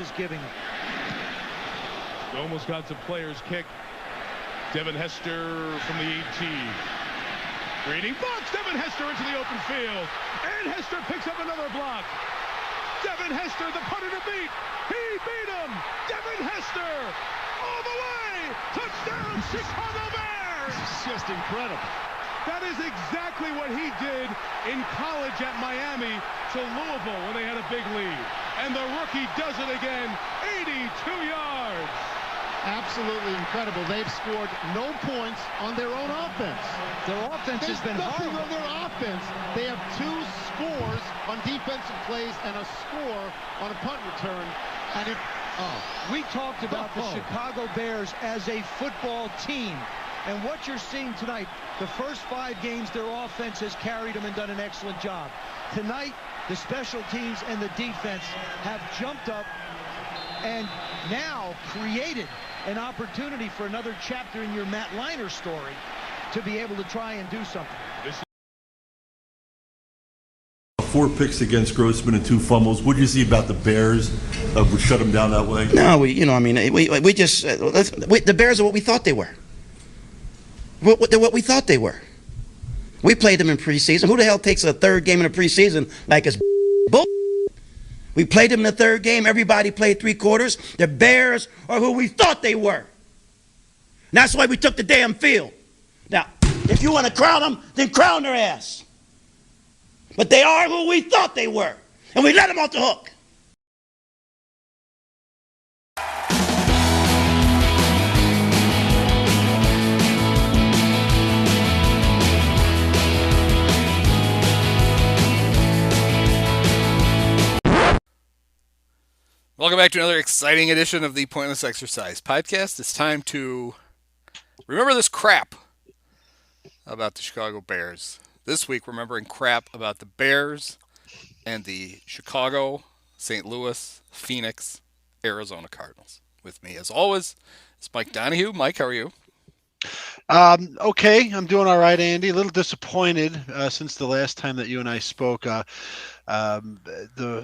is giving them. Almost got some players kick. Devin Hester from the 18. Reading box, Devin Hester into the open field. And Hester picks up another block. Devin Hester, the punter to beat. He beat him. Devin Hester all the way. Touchdown, Chicago Bears. It's just incredible. That is exactly what he did in college at Miami to Louisville when they had a big lead. And the rookie does it again, 82 yards. Absolutely incredible. They've scored no points on their own offense. Their offense has been nothing horrible. on their offense. They have 2 scores on defensive plays and a score on a punt return. And we talked about the Chicago Bears as a football team. And what you're seeing tonight, the first 5 games, their offense has carried them and done an excellent job. Tonight, the special teams and the defense have jumped up and now created an opportunity for another chapter in your Matt Leinart story to be able to try and do something. 4 picks against Grossman and 2 fumbles. What did you see about the Bears would shut them down that way? No, we just the Bears are what we thought they were. They're what we thought they were. We played them in preseason. Who the hell takes a 3rd game in the preseason like it's bull? We played them in the 3rd game. Everybody played 3 quarters. The Bears are who we thought they were. And that's why we took the damn field. Now, if you want to crown them, then crown their ass. But they are who we thought they were. And we let them off the hook. Welcome back to another exciting edition of the Pointless Exercise Podcast. It's time to remember this crap about the Chicago Bears. This week, remembering crap about the Bears and the Chicago, St. Louis, Phoenix, Arizona Cardinals. With me, as always, is Mike Donahue. Mike, how are you? Okay, I'm doing all right, Andy. A little disappointed since the last time that you and I spoke. The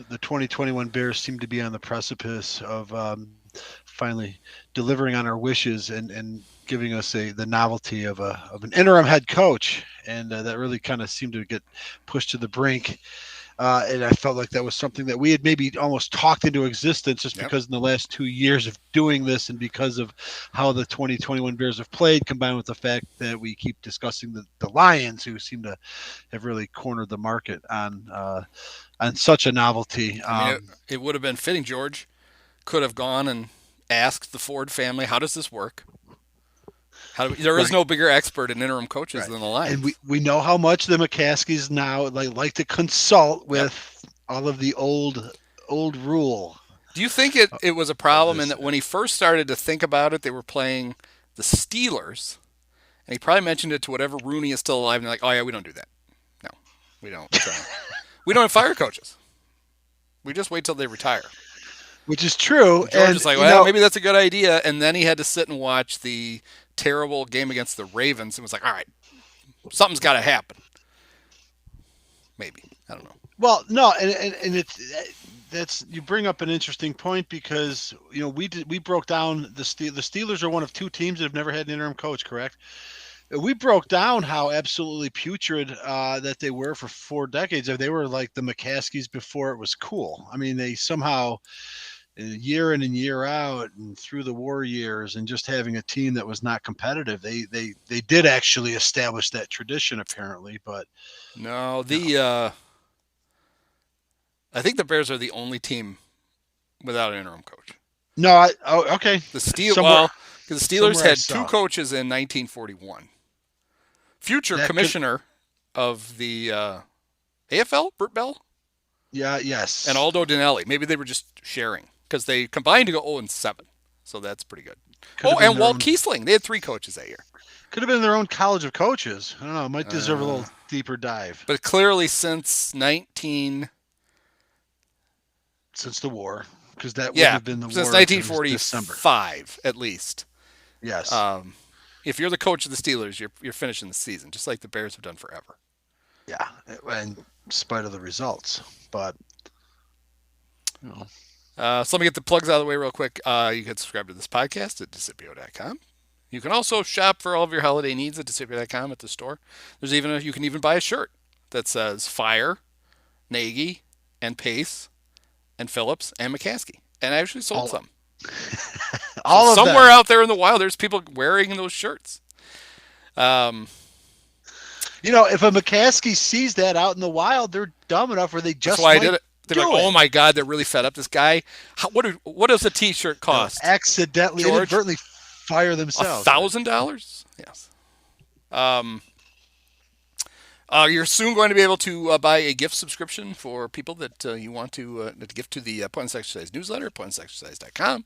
2021 Bears seem to be on the precipice of finally delivering on our wishes and giving us the novelty of an interim head coach, and that really kind of seemed to get pushed to the brink. And I felt like that was something that we had maybe almost talked into existence just because in the last 2 years of doing this and because of how the 2021 Bears have played, combined with the fact that we keep discussing the Lions, who seem to have really cornered the market on such a novelty. I mean, it would have been fitting. George could have gone and asked the Ford family, how does this work? There is no bigger expert in interim coaches than the Lions. And we know how much the McCaskies now like to consult with all of the old rule. Do you think it was a problem in that when he first started to think about it, they were playing the Steelers, and he probably mentioned it to whatever Rooney is still alive, and they're like, oh yeah, we don't do that. No, we don't. We don't have fire coaches. We just wait till they retire. Which is true. George is like, well, maybe that's a good idea. And then he had to sit and watch the terrible game against the Ravens and was like, all right, something's got to happen. Maybe. I don't know. Well, no, and that's you bring up an interesting point because, we broke down the Steelers are one of 2 teams that have never had an interim coach, correct? We broke down how absolutely putrid that they were for 4 decades. They were like the McCaskies before it was cool. I mean, they somehow year in and year out and through the war years and just having a team that was not competitive, they did actually establish that tradition apparently. But no, I think the Bears are the only team without an interim coach. No, okay. The Steelers had 2 coaches in 1941. Future commissioner of the AFL, Burt Bell? Yeah, yes. And Aldo Dinelli. Maybe they were just sharing because they combined to go 0-7. So that's pretty good. And Walt Kiesling. They had 3 coaches that year. Could have been their own college of coaches. I don't know. It might deserve a little deeper dive. But clearly since the war, because that would have been the war. Since 1945, at least. Yes. If you're the coach of the Steelers, you're finishing the season, just like the Bears have done forever. Yeah, in spite of the results. But, So let me get the plugs out of the way real quick. You can subscribe to this podcast at Discipio.com. You can also shop for all of your holiday needs at Discipio.com at the store. You can even buy a shirt that says Fire, Nagy, and Pace, and Phillips, and McCaskey. And I actually sold some. All of somewhere them. out there in the wild, there's people wearing those shirts. If a McCaskey sees that out in the wild, they're dumb enough where they just That's why I might did it. They're like, oh my God, they're really fed up. This guy, what does a T-shirt cost? Accidentally, inadvertently fire themselves. $1,000? Yes. You're soon going to be able to buy a gift subscription for people that you want to gift to the Pointless Exercise newsletter, pointlessexercise.com.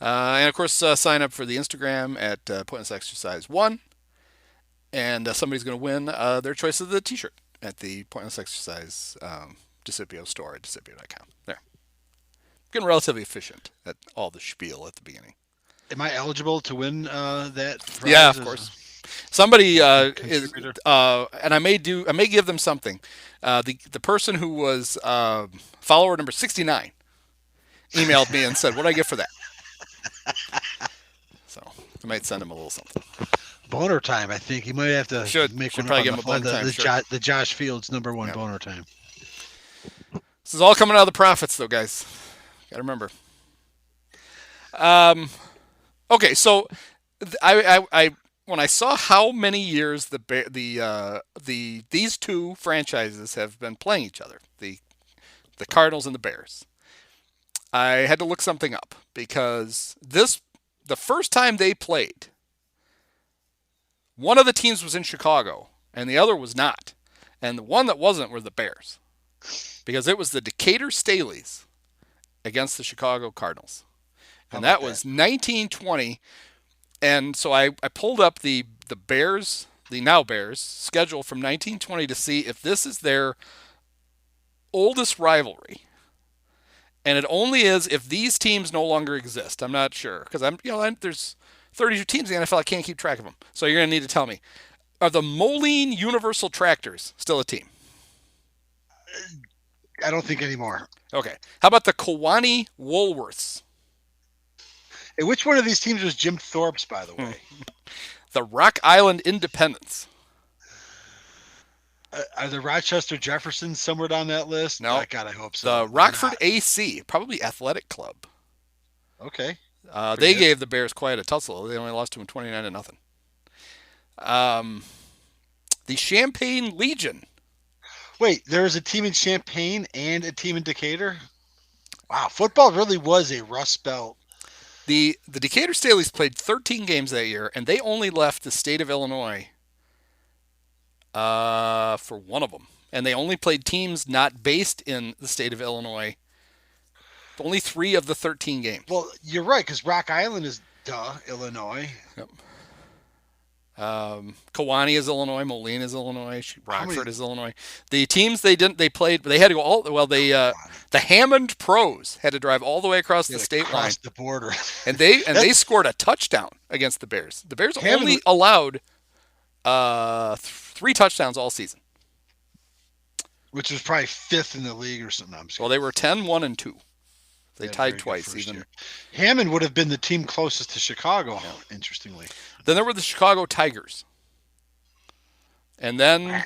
And of course, sign up for the Instagram at Pointless Exercise 1. And somebody's going to win their choice of the T-shirt at the Pointless Exercise Discipio store at Discipio.com. There. Getting relatively efficient at all the spiel at the beginning. Am I eligible to win that prize? Yeah, of course. Somebody is, and I may give them something. The person who was follower number 69 emailed me and said, "What do I get for that?" So I might send him a little something. Boner time. I think he might have to should probably give him a boner time. The Josh Fields #1 boner time. This is all coming out of the profits, though, guys. Got to remember. Okay, so I when I saw how many years these two franchises have been playing each other, the Cardinals and the Bears, I had to look something up because the first time they played, one of the teams was in Chicago and the other was not, and the one that wasn't were the Bears, because it was the Decatur Staleys against the Chicago Cardinals, and that was 1920. And so I pulled up the Bears, the now Bears, schedule from 1920 to see if this is their oldest rivalry. And it only is if these teams no longer exist. I'm not sure, because there's 32 teams in the NFL. I can't keep track of them. So you're going to need to tell me. Are the Moline Universal Tractors still a team? I don't think anymore. Okay. How about the Kewanee Woolworths? Hey, which one of these teams was Jim Thorpe's, by the way? The Rock Island Independents. Are the Rochester Jeffersons somewhere down that list? No. Oh, God, I hope so. The Rockford AC, probably Athletic Club. Okay. They gave the Bears quite a tussle. They only lost to them 29-0. The Champaign Legion. Wait, there was a team in Champaign and a team in Decatur? Wow, football really was a Rust Belt. The Decatur Staleys played 13 games that year, and they only left the state of Illinois for one of them. And they only played teams not based in the state of Illinois. Only 3 of the 13 games. Well, you're right, because Rock Island is, Illinois. Yep. Kewanee is Illinois. Moline is Illinois. Rockford is Illinois. The teams they played, they had to go the Hammond Pros had to drive all the way across the state line. Across the border. And they scored a touchdown against the Bears. The Bears only allowed 3 touchdowns all season. Which was probably 5th in the league or something. Well, they were 10-1-2. They tied twice even. Year. Hammond would have been the team closest to Chicago, interestingly. Then there were the Chicago Tigers. And then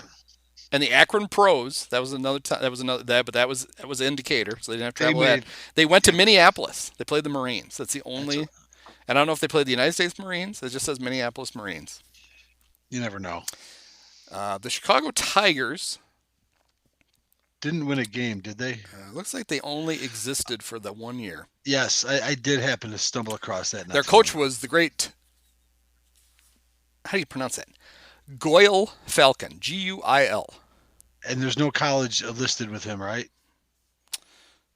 the Akron Pros, that was another time, but that was in Decatur, so they didn't have to travel that. They went to Minneapolis. They played the Marines. That's the only and I don't know if they played the United States Marines. It just says Minneapolis Marines. You never know. The Chicago Tigers didn't win a game, did they? Looks like they only existed for the 1 year. Yes, I did happen to stumble across that. Their coach was the great, how do you pronounce that? Guile Falcon, Guil. And there's no college listed with him, right?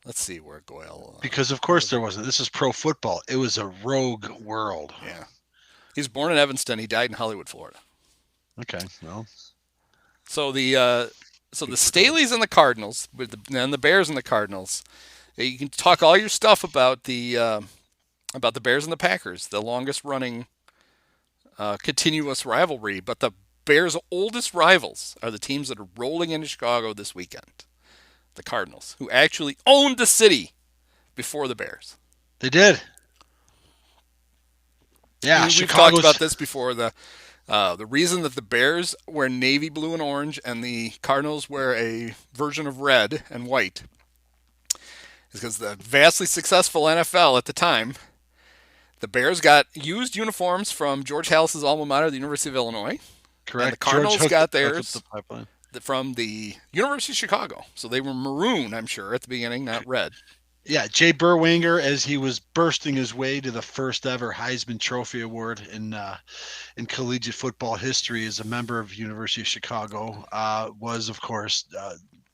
Let's see where Guile. Because of course there wasn't. This is pro football. It was a rogue world. Yeah. He was born in Evanston. He died in Hollywood, Florida. Okay, well. So the Staleys and the Cardinals, and the Bears and the Cardinals. You can talk all your stuff about the Bears and the Packers, the longest running continuous rivalry. But the Bears' oldest rivals are the teams that are rolling into Chicago this weekend. The Cardinals, who actually owned the city before the Bears. They did. Yeah, We've talked about this before. The reason that the Bears wear navy blue and orange and the Cardinals wear a version of red and white is because the vastly successful NFL at the time, the Bears got used uniforms from George Halas's alma mater, the University of Illinois. Correct. And the Cardinals got theirs the from the University of Chicago. So they were maroon, I'm sure, at the beginning, not red. Yeah, Jay Berwanger, as he was bursting his way to the first ever Heisman Trophy Award in collegiate football history as a member of University of Chicago, was, of course,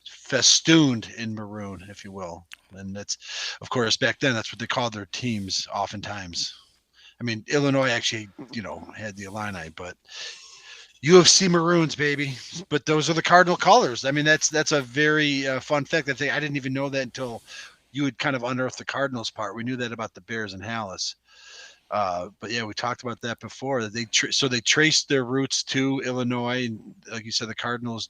festooned in maroon, if you will. And that's, of course, back then, that's what they called their teams oftentimes. I mean, Illinois actually, had the Illini, but UFC Maroons, baby. But those are the Cardinal colors. I mean, that's a very fun fact. I didn't even know that until you had kind of unearthed the Cardinals part. We knew that about the Bears and Halas. But yeah, we talked about that before. That they traced their roots to Illinois, and like you said, the Cardinals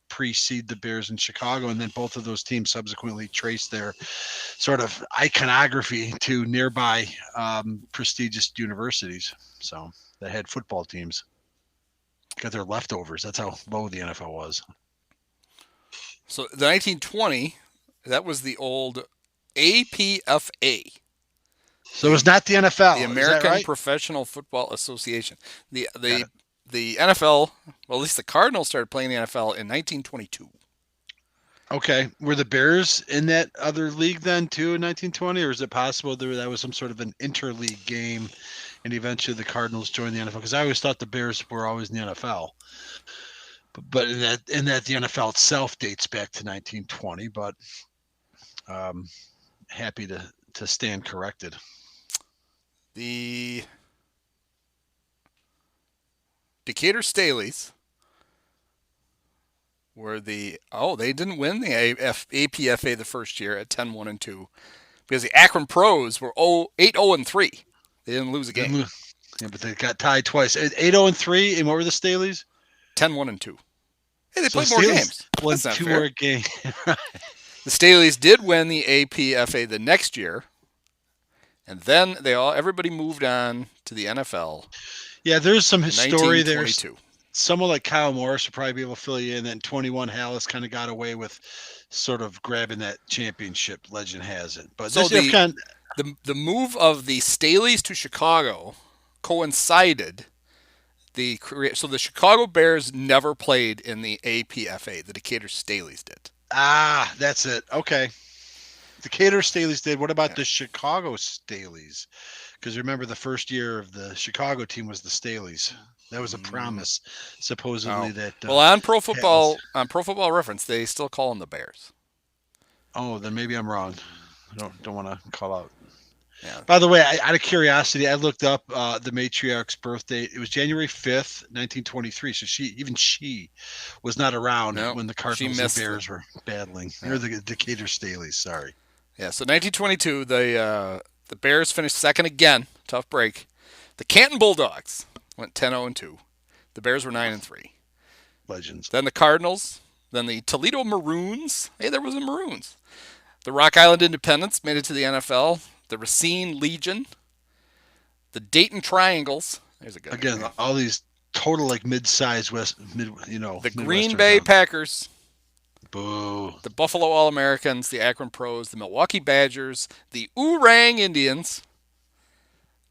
precede the Bears in Chicago, and then both of those teams subsequently traced their sort of iconography to nearby prestigious universities. So that had football teams. Got their leftovers. That's how low the NFL was. So the 1920, that was the old APFA. So it's not the NFL. The American right? Professional Football Association. The NFL, well, at least the Cardinals started playing the NFL in 1922. Okay. Were the Bears in that other league then too in 1920, or is it possible that was some sort of an interleague game and eventually the Cardinals joined the NFL? Because I always thought the Bears were always in the NFL. But in that the NFL itself dates back to 1920, but happy to stand corrected. The Decatur Staleys were they didn't win the APFA the first year at 10-1-2 because the Akron Pros were 8-0-3. They didn't lose a game. Yeah, but they got tied twice. 8-0-3, and what were the Staleys? 10-1-2. Hey, they played more games. Won 2 more games. The Staleys did win the APFA the next year, and then everybody moved on to the NFL. Yeah, there's some story there. Someone like Kyle Morris would probably be able to fill you in. Then 21 Halas kind of got away with sort of grabbing that championship. Legend has it. But so the move of the Staleys to Chicago coincided. So the Chicago Bears never played in the APFA. The Decatur Staleys did. Ah, that's it. Okay. Decatur Staleys did. What about the Chicago Staleys? Because remember, the first year of the Chicago team was the Staleys. That was a promise, supposedly. Well, on Pro Football Reference, they still call them the Bears. Oh, then maybe I'm wrong. I don't want to call out. Yeah. By the way, out of curiosity, I looked up the matriarch's birth date. It was January 5th, 1923. So she was not around when the Cardinals and Bears were battling. Yeah. Or the Decatur Staleys, sorry. Yeah, so 1922, the Bears finished second again. Tough break. The Canton Bulldogs went 10-0-2. The Bears were 9-3. Legends. Then the Cardinals. Then the Toledo Maroons. Hey, there was a Maroons. The Rock Island Independents made it to the NFL. The Racine Legion. The Dayton Triangles. There's a good one. Again, all these total mid-sized The Green Bay Packers. Boo. The Buffalo All-Americans, the Akron Pros, the Milwaukee Badgers, the Oorang Indians,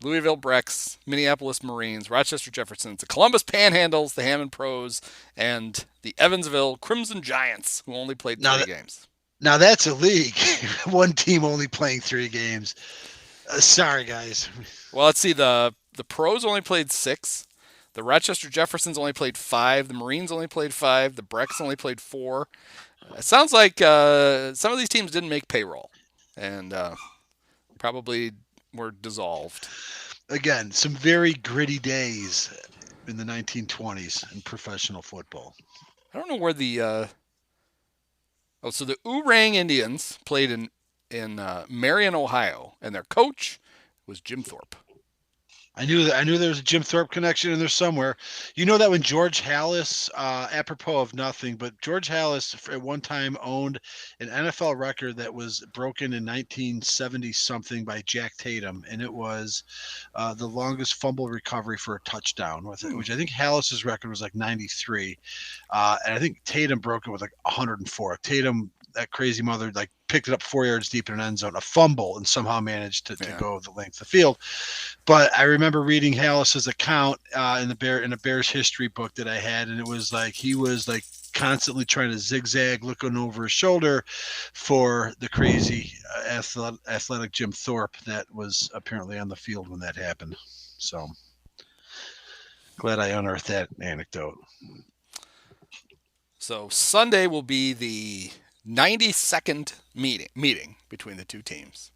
Louisville Brecks, Minneapolis Marines, Rochester Jeffersons, the Columbus Panhandles, the Hammond Pros, and the Evansville Crimson Giants, who only played 3 games. Now that's a league. One team only playing 3 games. Sorry, guys. Well, let's see. The Pros only played 6. The Rochester Jeffersons only played 5. The Marines only played 5. The Brecks only played 4. It sounds like some of these teams didn't make payroll and probably were dissolved. Again, some very gritty days in the 1920s in professional football. I don't know where the so the Oorang Indians played in Marion, Ohio, and their coach was Jim Thorpe. I knew there was a Jim Thorpe connection in there somewhere. You know that when George Halas, apropos of nothing, but George Halas at one time owned an NFL record that was broken in 1970 something by Jack Tatum, and it was the longest fumble recovery for a touchdown, which I think Halas's record was like 93, and I think Tatum broke it with like 104. Tatum, that crazy mother, like picked it up 4 yards deep in an end zone, a fumble, and somehow managed to go the length of the field. But I remember reading Halas's account in a Bears history book that I had, and it was like he was like constantly trying to zigzag, looking over his shoulder for the crazy athletic Jim Thorpe that was apparently on the field when that happened. So glad I unearthed that anecdote. So Sunday will be the 92nd meeting between the two teams.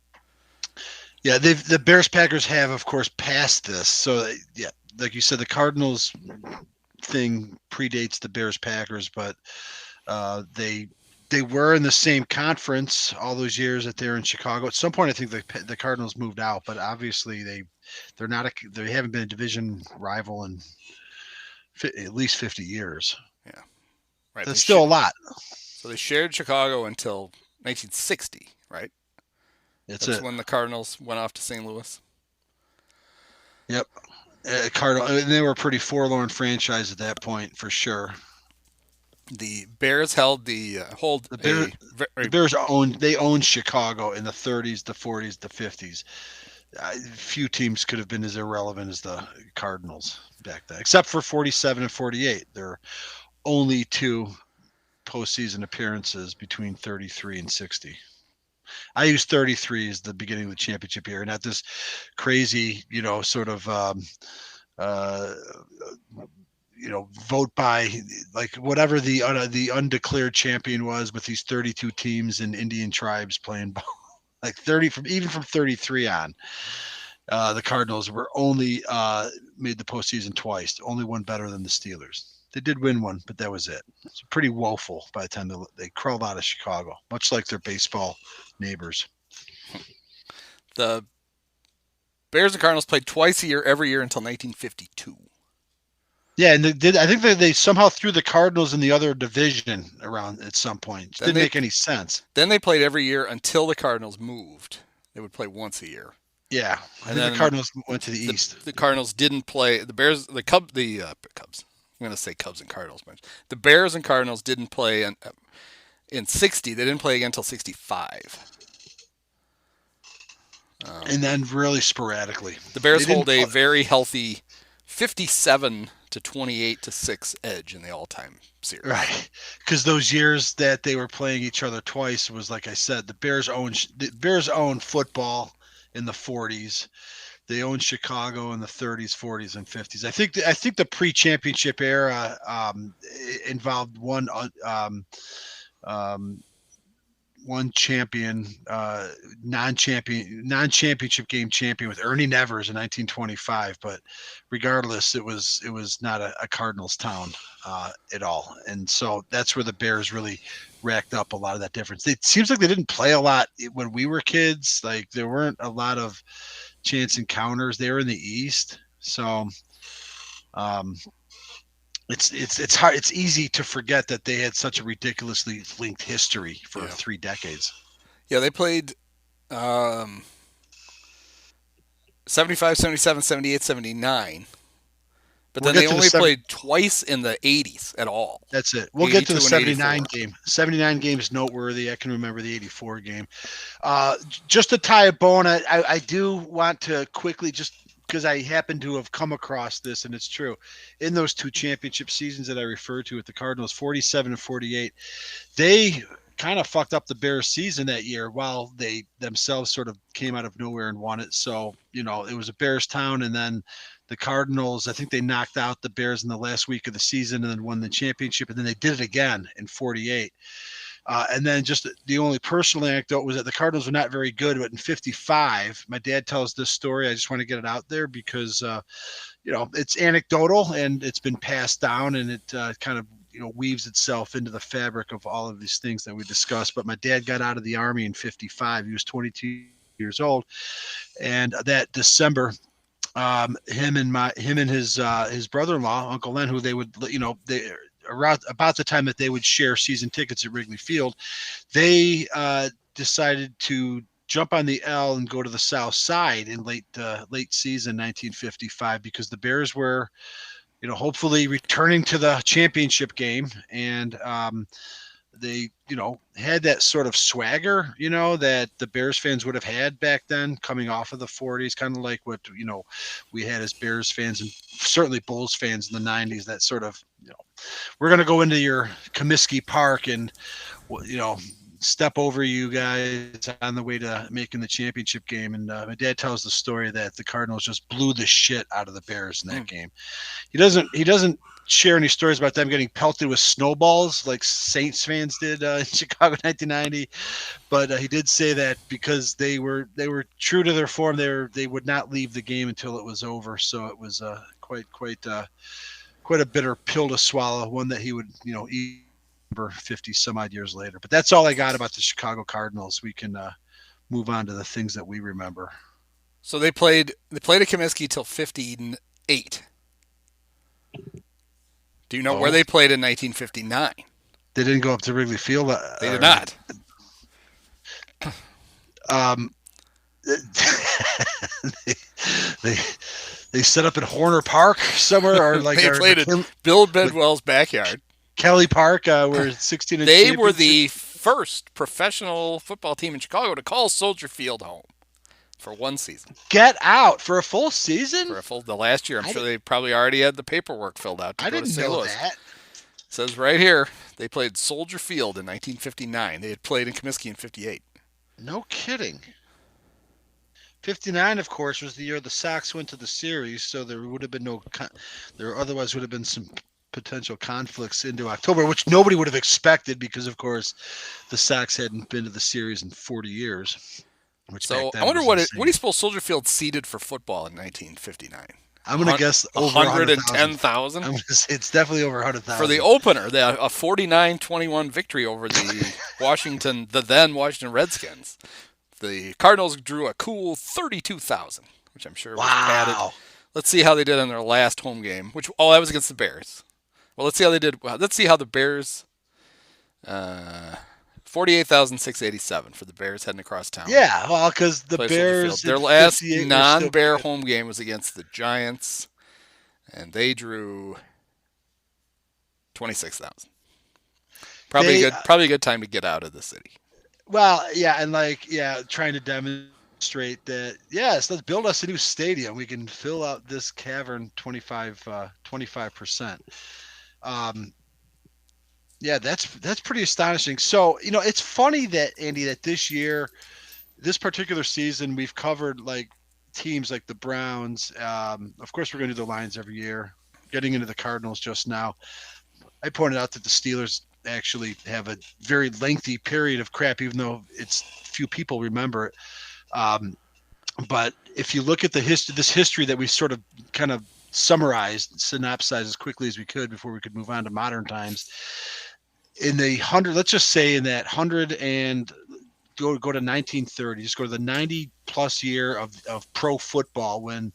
Yeah, the Bears Packers have, of course, passed this. So yeah, like you said, the Cardinals thing predates the Bears Packers, but they were in the same conference all those years that they're in Chicago. At some point, I think the Cardinals moved out, but obviously they haven't been a division rival in at least 50 years. Yeah, right. That's still a lot. So they shared Chicago until 1960, right? That's when the Cardinals went off to St. Louis. Yep. And they were a pretty forlorn franchise at that point, for sure. The Bears held the Bears owned Chicago in the 30s, the 40s, the 50s. Few teams could have been as irrelevant as the Cardinals back then, except for 47 and 48. They're only two postseason appearances between 33 and 60. I use 33 as the beginning of the championship year, not this crazy, sort of, vote by like whatever the undeclared champion was with these 32 teams and Indian tribes playing ball, like 30 from 33 on. The Cardinals were only made the postseason twice, only one better than the Steelers. They did win one, but that was it. It's pretty woeful by the time they crawled out of Chicago, much like their baseball neighbors. The Bears and Cardinals played twice a year, every year until 1952. Yeah, and I think they somehow threw the Cardinals in the other division around at some point. It didn't make any sense. Then they played every year until the Cardinals moved. They would play once a year. Yeah, I think the Cardinals went to the East. The Cardinals didn't play. The Bears, the Cubs. I'm going to say Cubs and Cardinals. The Bears and Cardinals didn't play in 60. They didn't play again until 65. And then really sporadically. The Bears hold a very healthy 57 to 28 to 6 edge in the all-time series. Right. Because those years that they were playing each other twice was, like I said, the Bears owned football in the 40s. They owned Chicago in the 30s, 40s, and 50s. I think the pre-championship era involved one champion, non-championship game champion with Ernie Nevers in 1925. But regardless, it was not a Cardinals town at all, and so that's where the Bears really racked up a lot of that difference. It seems like they didn't play a lot when we were kids. Like there weren't a lot of chance encounters. They were in the East, so it's hard. It's easy to forget that they had such a ridiculously linked history for 3 decades. Yeah, they played 75, 77, 78, 79. But then they only played twice in the 80s at all. That's it. We'll get to the 79 game. 79 game is noteworthy. I can remember the 84 game. Just to tie a bow on it, I do want to quickly, just because I happen to have come across this, and it's true. In those 2 championship seasons that I referred to with the Cardinals, 47 and 48, they kind of fucked up the Bears season that year while they themselves sort of came out of nowhere and won it. So, it was a Bears town, and then the Cardinals, I think they knocked out the Bears in the last week of the season and then won the championship. And then they did it again in 48. And then just the only personal anecdote was that the Cardinals were not very good, but in 55, my dad tells this story. I just want to get it out there because, it's anecdotal and it's been passed down, and it kind of, weaves itself into the fabric of all of these things that we discussed. But my dad got out of the Army in 55. He was 22 years old. And that December, him and his brother-in-law, Uncle Len, who they would, they around about the time that they would share season tickets at Wrigley Field, they decided to jump on the L and go to the South Side in late season 1955 because the Bears were, hopefully returning to the championship game, and they, had that sort of swagger, that the Bears fans would have had back then coming off of the 40s, kind of like what, we had as Bears fans and certainly Bulls fans in the 90s, that sort of, we're going to go into your Comiskey Park and, step over you guys on the way to making the championship game. And my dad tells the story that the Cardinals just blew the shit out of the Bears in that game. He doesn't share any stories about them getting pelted with snowballs like Saints fans did in Chicago 1990, but he did say that because they were true to their form, they would not leave the game until it was over. So it was quite a bitter pill to swallow, one that he would eat 50 some odd years later. But that's all I got about the Chicago Cardinals. We can move on to the things that we remember. So they played at Comiskey till 58. Do you know where they played in 1959? They didn't go up to Wrigley Field. They did not. They set up at Horner Park somewhere, or like they played at Bill Bedwell's backyard, Kelly Park, where 16. They were the first professional football team in Chicago to call Soldier Field home for one season. Get out for a full season? The last year. I'm sure they probably already had the paperwork filled out. I didn't know that. It says right here they played Soldier Field in 1959. They had played in Comiskey in 58. No kidding. 59, of course, was the year the Sox went to the series, so there would have been there otherwise would have been some potential conflicts into October, which nobody would have expected because, of course, the Sox hadn't been to the series in 40 years. So I wonder what do you suppose Soldier Field seeded for football in 1959? I'm going to guess over 110,000. I'm going to say it's definitely over 100,000. For the opener, a 49-21 victory over the then Washington Redskins. The Cardinals drew a cool 32,000, which I'm sure was padded. Let's see how they did in their last home game, that was against the Bears. Well, let's see how they did. Let's see how the Bears 48,687 for the Bears heading across town. Yeah, well, because the Bears, their last non-Bear home game was against the Giants, and they drew 26,000. Probably a good time to get out of the city. Well, yeah, and trying to demonstrate that, yes, let's build us a new stadium. We can fill out this cavern 25%. Yeah, that's pretty astonishing. So, it's funny that, Andy, that this particular season, we've covered like teams like the Browns. Of course, we're going to do the Lions every year. Getting into the Cardinals just now. I pointed out that the Steelers actually have a very lengthy period of crap, even though it's few people remember it. But if you look at this history that we sort of kind of synopsized as quickly as we could before we could move on to modern times, in the 100, let's just say in that 100 and go to 1930, just go to the 90 plus year of pro football when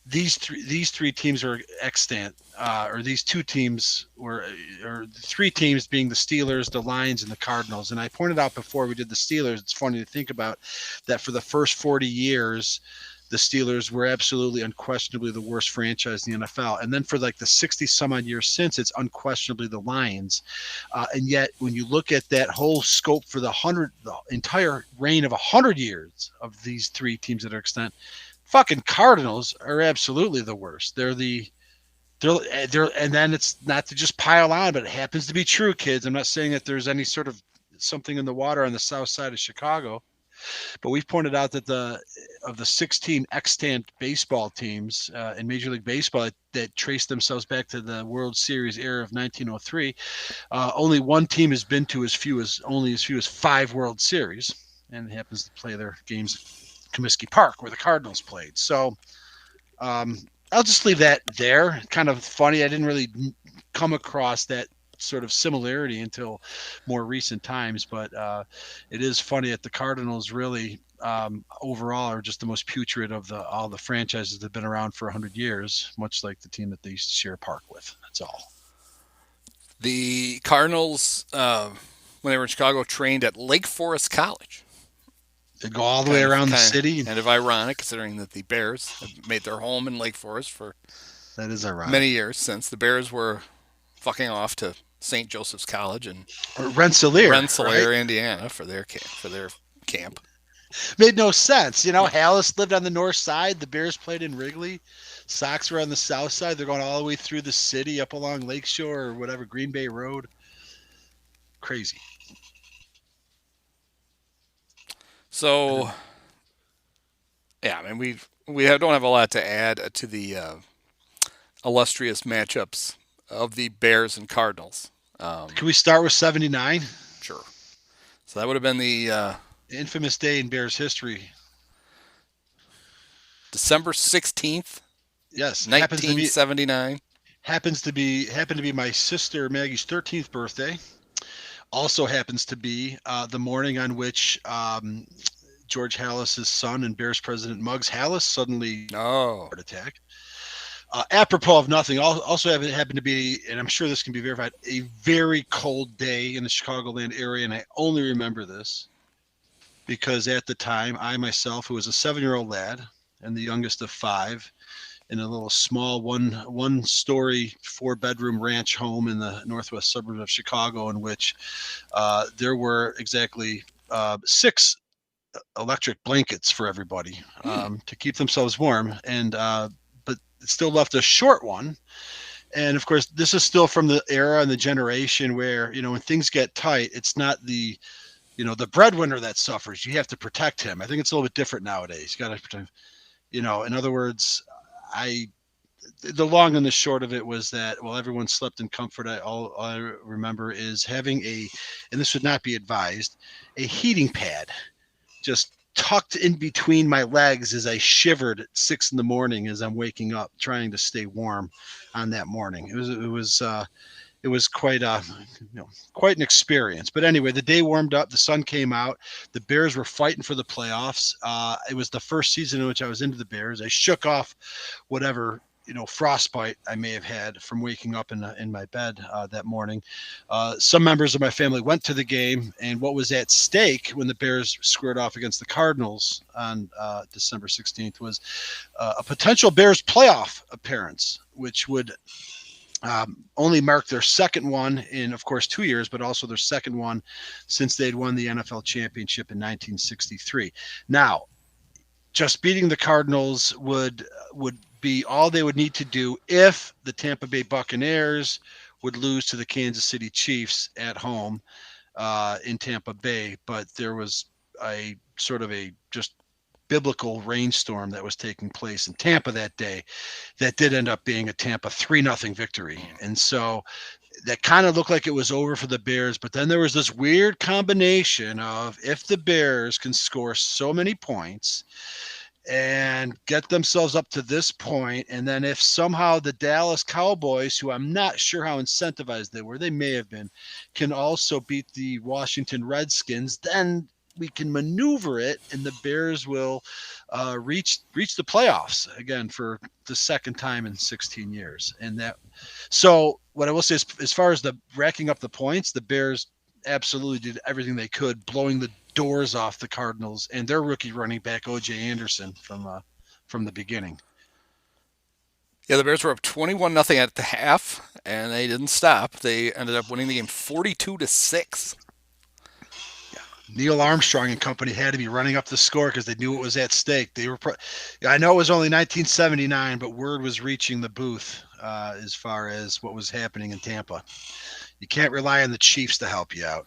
these three teams were extant, or these two teams or three teams being the Steelers, the Lions, and the Cardinals. And I pointed out before we did the Steelers, it's funny to think about that for the first 40 years, the Steelers were absolutely unquestionably the worst franchise in the NFL. And then for like the 60 some odd years since, it's unquestionably the Lions. And yet when you look at that whole scope for the entire reign of 100 years of these three teams that are extant, fucking Cardinals are absolutely the worst. They're and then it's not to just pile on, but it happens to be true, kids. I'm not saying that there's any sort of something in the water on the south side of Chicago, but we've pointed out that of the 16 extant baseball teams in Major League Baseball that trace themselves back to the World Series era of 1903, only one team has been to as few as 5 World Series, and it happens to play their games Comiskey Park, where the Cardinals played. So I'll just leave that there. Kind of funny. I didn't really come across that sort of similarity until more recent times. But it is funny that the Cardinals really overall are just the most putrid of all the franchises that have been around for 100 years, much like the team that they used to share a park with. That's all. The Cardinals, when they were in Chicago, trained at Lake Forest College. They go all the way around the city. Kind of ironic, considering that the Bears have made their home in Lake Forest for that is ironic. Many years since the Bears were fucking off to St. Joseph's College and Rensselaer, right? Indiana, for their camp. Made no sense. Hallis lived on the north side. The Bears played in Wrigley. Sox were on the south side. They're going all the way through the city, up along Lakeshore or whatever, Green Bay Road. Crazy. So, yeah, I mean, we don't have a lot to add to the illustrious matchups of the Bears and Cardinals. Can we start with 79? Sure. So that would have been the infamous day in Bears history. December 16th. Yes, 1979. Happened to be my sister Maggie's 13th birthday. Also happens to be the morning on which George Halas's son and Bears president Muggs Halas suddenly heart attack. Apropos of nothing, also happened to be, and I'm sure this can be verified, a very cold day in the Chicagoland area, and I only remember this because at the time, I myself, who was a 7-year-old lad and the youngest of 5, in a little small one-story 4-bedroom ranch home in the northwest suburbs of Chicago, in which there were exactly 6 electric blankets for everybody to keep themselves warm, and but it still left a short one. And of course, this is still from the era and the generation where, when things get tight, it's not the breadwinner that suffers. You have to protect him. I think it's a little bit different nowadays. You got to protect, in other words, the long and the short of it was that while everyone slept in comfort, all I remember is having and this would not be advised, a heating pad just tucked in between my legs as I shivered at 6 a.m. as I'm waking up, trying to stay warm on that morning. It was quite quite an experience. But anyway, the day warmed up, the sun came out, the Bears were fighting for the playoffs. It was the first season in which I was into the Bears. I shook off whatever frostbite I may have had from waking up in my bed that morning. Some members of my family went to the game, and what was at stake when the Bears squared off against the Cardinals on December 16th was a potential Bears playoff appearance, which would only mark their second one in, of course, 2 years, but also their second one since they'd won the NFL championship in 1963. Now, just beating the Cardinals would be all they would need to do if the Tampa Bay Buccaneers would lose to the Kansas City Chiefs at home in Tampa Bay. But there was a sort of a just biblical rainstorm that was taking place in Tampa that day that did end up being a Tampa 3-0 victory. And so that kind of looked like it was over for the Bears, but then there was this weird combination of if the Bears can score so many points and get themselves up to this point, and then if somehow the Dallas Cowboys, who I'm not sure how incentivized they were, they may have been, can also beat the Washington Redskins, then we can maneuver it, and the Bears will reach the playoffs again for the second time in 16 years. And that, so what I will say is, as far as the racking up the points, the Bears absolutely did everything they could, blowing the doors off the Cardinals and their rookie running back O.J. Anderson from the beginning. Yeah, the Bears were up 21-0 at the half, and they didn't stop. They ended up winning the game 42-6. Neil Armstrong and company had to be running up the score because they knew it was at stake. They were, I know it was only 1979, but word was reaching the booth as far as what was happening in Tampa. You can't rely on the Chiefs to help you out.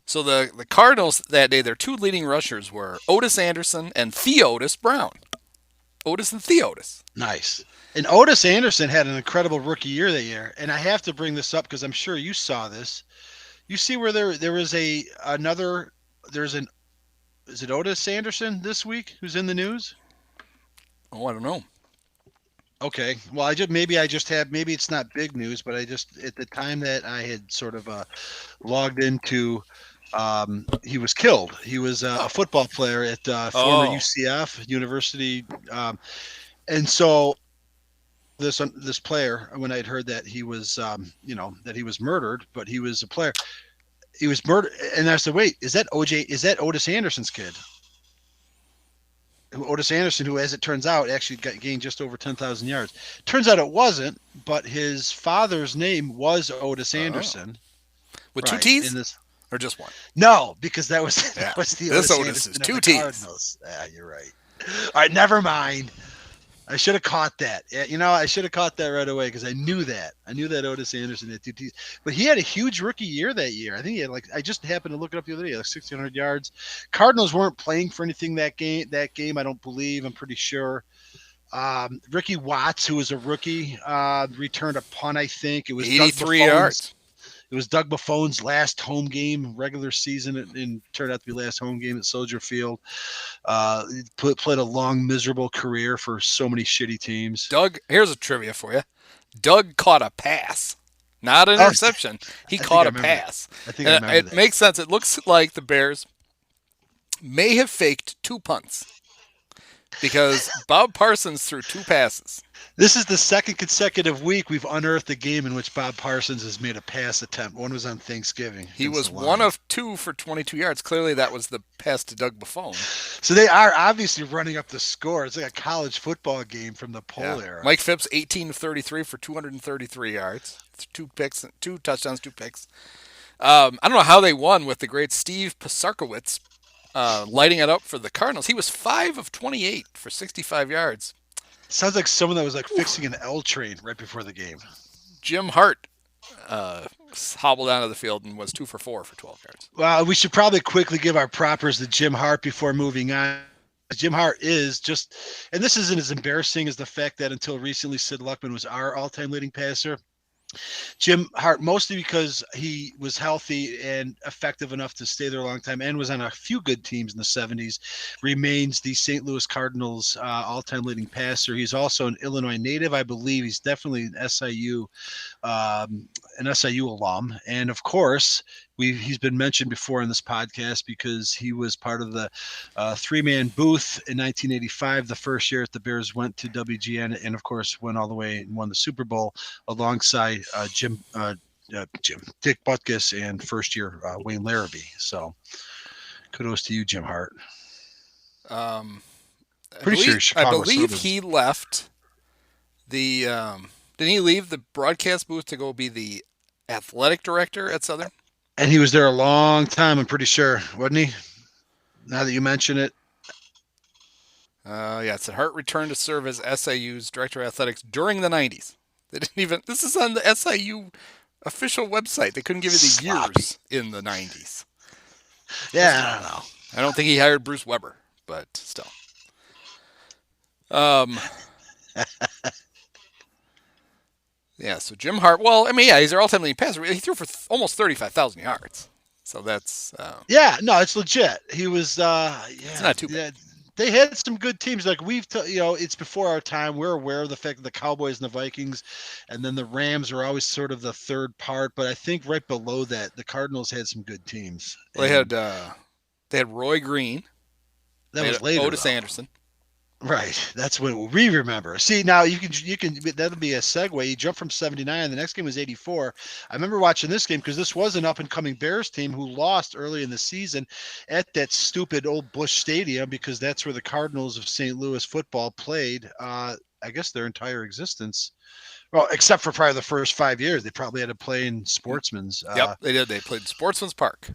So the Cardinals that day, their 2 leading rushers were Otis Anderson and Theotis Brown. Otis and Theotis. Nice. And Otis Anderson had an incredible rookie year that year. And I have to bring this up because I'm sure you saw this. You see where there was is it Otis Anderson this week who's in the news? Oh, I don't know. Okay. Well, maybe it's not big news, but at the time that I had sort of logged into, he was killed. He was a football player at former UCF University, and so this player, when I'd heard that he was that he was murdered, but he was a player. He was murdered, and I said, "Wait, is that OJ? Is that Otis Anderson's kid?" Otis Anderson, who, as it turns out, actually gained just over 10,000 yards. Turns out it wasn't, but his father's name was Otis Anderson. With two T's? Or just one? No, because that was the Otis Anderson is two T's. Cardinals. Yeah, you're right. All right, never mind. I should have caught that. I should have caught that right away because I knew that. I knew that Otis Anderson had two T's. But he had a huge rookie year that year. I think he had I just happened to look it up the other day, 1,600 yards. Cardinals weren't playing for anything that game, I don't believe. I'm pretty sure. Ricky Watts, who was a rookie, returned a punt, I think. It was 83 yards. It was Doug Buffone's last home game, regular season, and turned out to be last home game at Soldier Field. Played a long, miserable career for so many shitty teams. Doug, here's a trivia for you. Doug caught a pass, not an interception. He caught a pass. I think I remember it makes sense. It looks like the Bears may have faked 2 punts because Bob Parsons threw 2 passes. This is the second consecutive week we've unearthed a game in which Bob Parsons has made a pass attempt. One was on Thanksgiving. He was 1 of 2 for 22 yards. Clearly, that was the pass to Doug Buffone. So they are obviously running up the score. It's like a college football game from the poll era. Mike Phipps, 18 of 33 for 233 yards. 2 picks, 2 touchdowns, 2 picks. I don't know how they won with the great Steve Pasarkowitz lighting it up for the Cardinals. He was 5 of 28 for 65 yards. Sounds like someone that was fixing an L train right before the game. Jim Hart hobbled onto the field and was 2 for 4 for 12 yards. Well, we should probably quickly give our propers to Jim Hart before moving on. Jim Hart is just, and this isn't as embarrassing as the fact that until recently Sid Luckman was our all-time leading passer. Jim Hart, mostly because he was healthy and effective enough to stay there a long time and was on a few good teams in the 70s, remains the St. Louis Cardinals all-time leading passer. He's also an Illinois native, I believe. He's definitely an SIU alum. And, of course, he's been mentioned before in this podcast because he was part of the three-man booth in 1985, the first year that the Bears went to WGN, and, of course, went all the way and won the Super Bowl alongside Dick Butkus and first-year Wayne Larrabee. So kudos to you, Jim Hart. I believe he left the didn't he leave the broadcast booth to go be the athletic director at Southern? And he was there a long time, I'm pretty sure, wasn't he? Now that you mention it. It said Hart returned to serve as SIU's director of athletics during the 90s. They didn't even. This is on the SIU official website. They couldn't give you the years in the 90s. Yeah, I don't know. I don't think he hired Bruce Weber, but still. So Jim Hart, he's their all-time leading passer. He threw for almost 35,000 yards. So that's... it's legit. He was... it's not too bad. They had some good teams. Like it's before our time. We're aware of the fact that the Cowboys and the Vikings and then the Rams are always sort of the third part. But I think right below that, the Cardinals had some good teams. Well, they had Roy Green. That was later. Otis Anderson. Right. That's what we remember. See, now you can that'll be a segue. You jump from 79. The next game was 84. I remember watching this game because this was an up and coming Bears team who lost early in the season at that stupid old Busch Stadium because that's where the Cardinals of St. Louis football played, I guess their entire existence. Well, except for probably the first 5 years. They probably had to play in Sportsman's. Yep, they did. They played Sportsman's Park.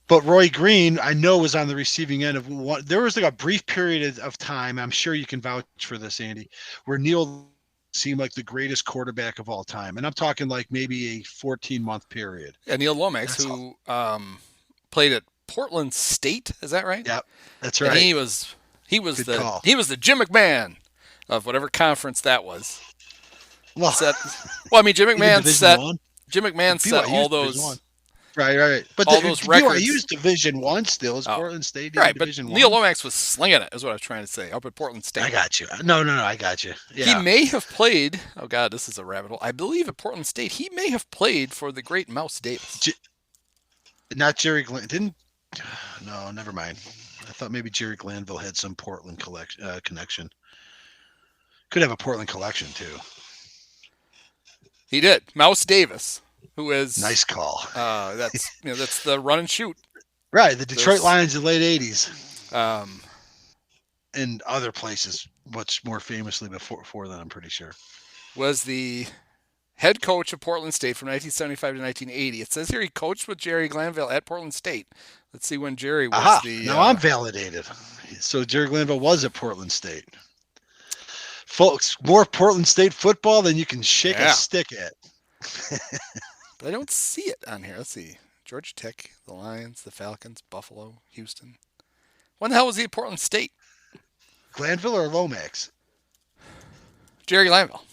But Roy Green, I know, was on the receiving end of one. There was a brief period of time, I'm sure you can vouch for this, Andy, where Neil seemed like the greatest quarterback of all time. And I'm talking like maybe a 14-month period. Yeah, Neil Lomax, who played at Portland State, is that right? Yep, that's right. And he was the Jim McMahon of whatever conference that was. Well, Jim McMahon set all those. Right. But all those records. BYU's Division I still. Is Portland State in right? Division But I? Neil Lomax was slinging it, is what I was trying to say, up at Portland State. I got you. No, I got you. Yeah. He may have played. Oh God, this is a rabbit hole. I believe at Portland State, he may have played for the great Mouse Davis. Not Jerry Didn't. No, never mind. I thought maybe Jerry Glanville had some Portland connection. Could have a Portland collection too. He did. Mouse Davis, who is nice call. That's the run and shoot. Right, the Detroit Lions in the late '80s. And other places, much more famously before that, I'm pretty sure. Was the head coach of Portland State from 1975 to 1980. It says here he coached with Jerry Glanville at Portland State. Let's see when Jerry was now I'm validated. So Jerry Glanville was at Portland State. Folks, more Portland State football than you can shake a stick at. But I don't see it on here. Let's see. Georgia Tech, the Lions, the Falcons, Buffalo, Houston. When the hell was he at Portland State? Glanville or Lomax? Jerry Glanville.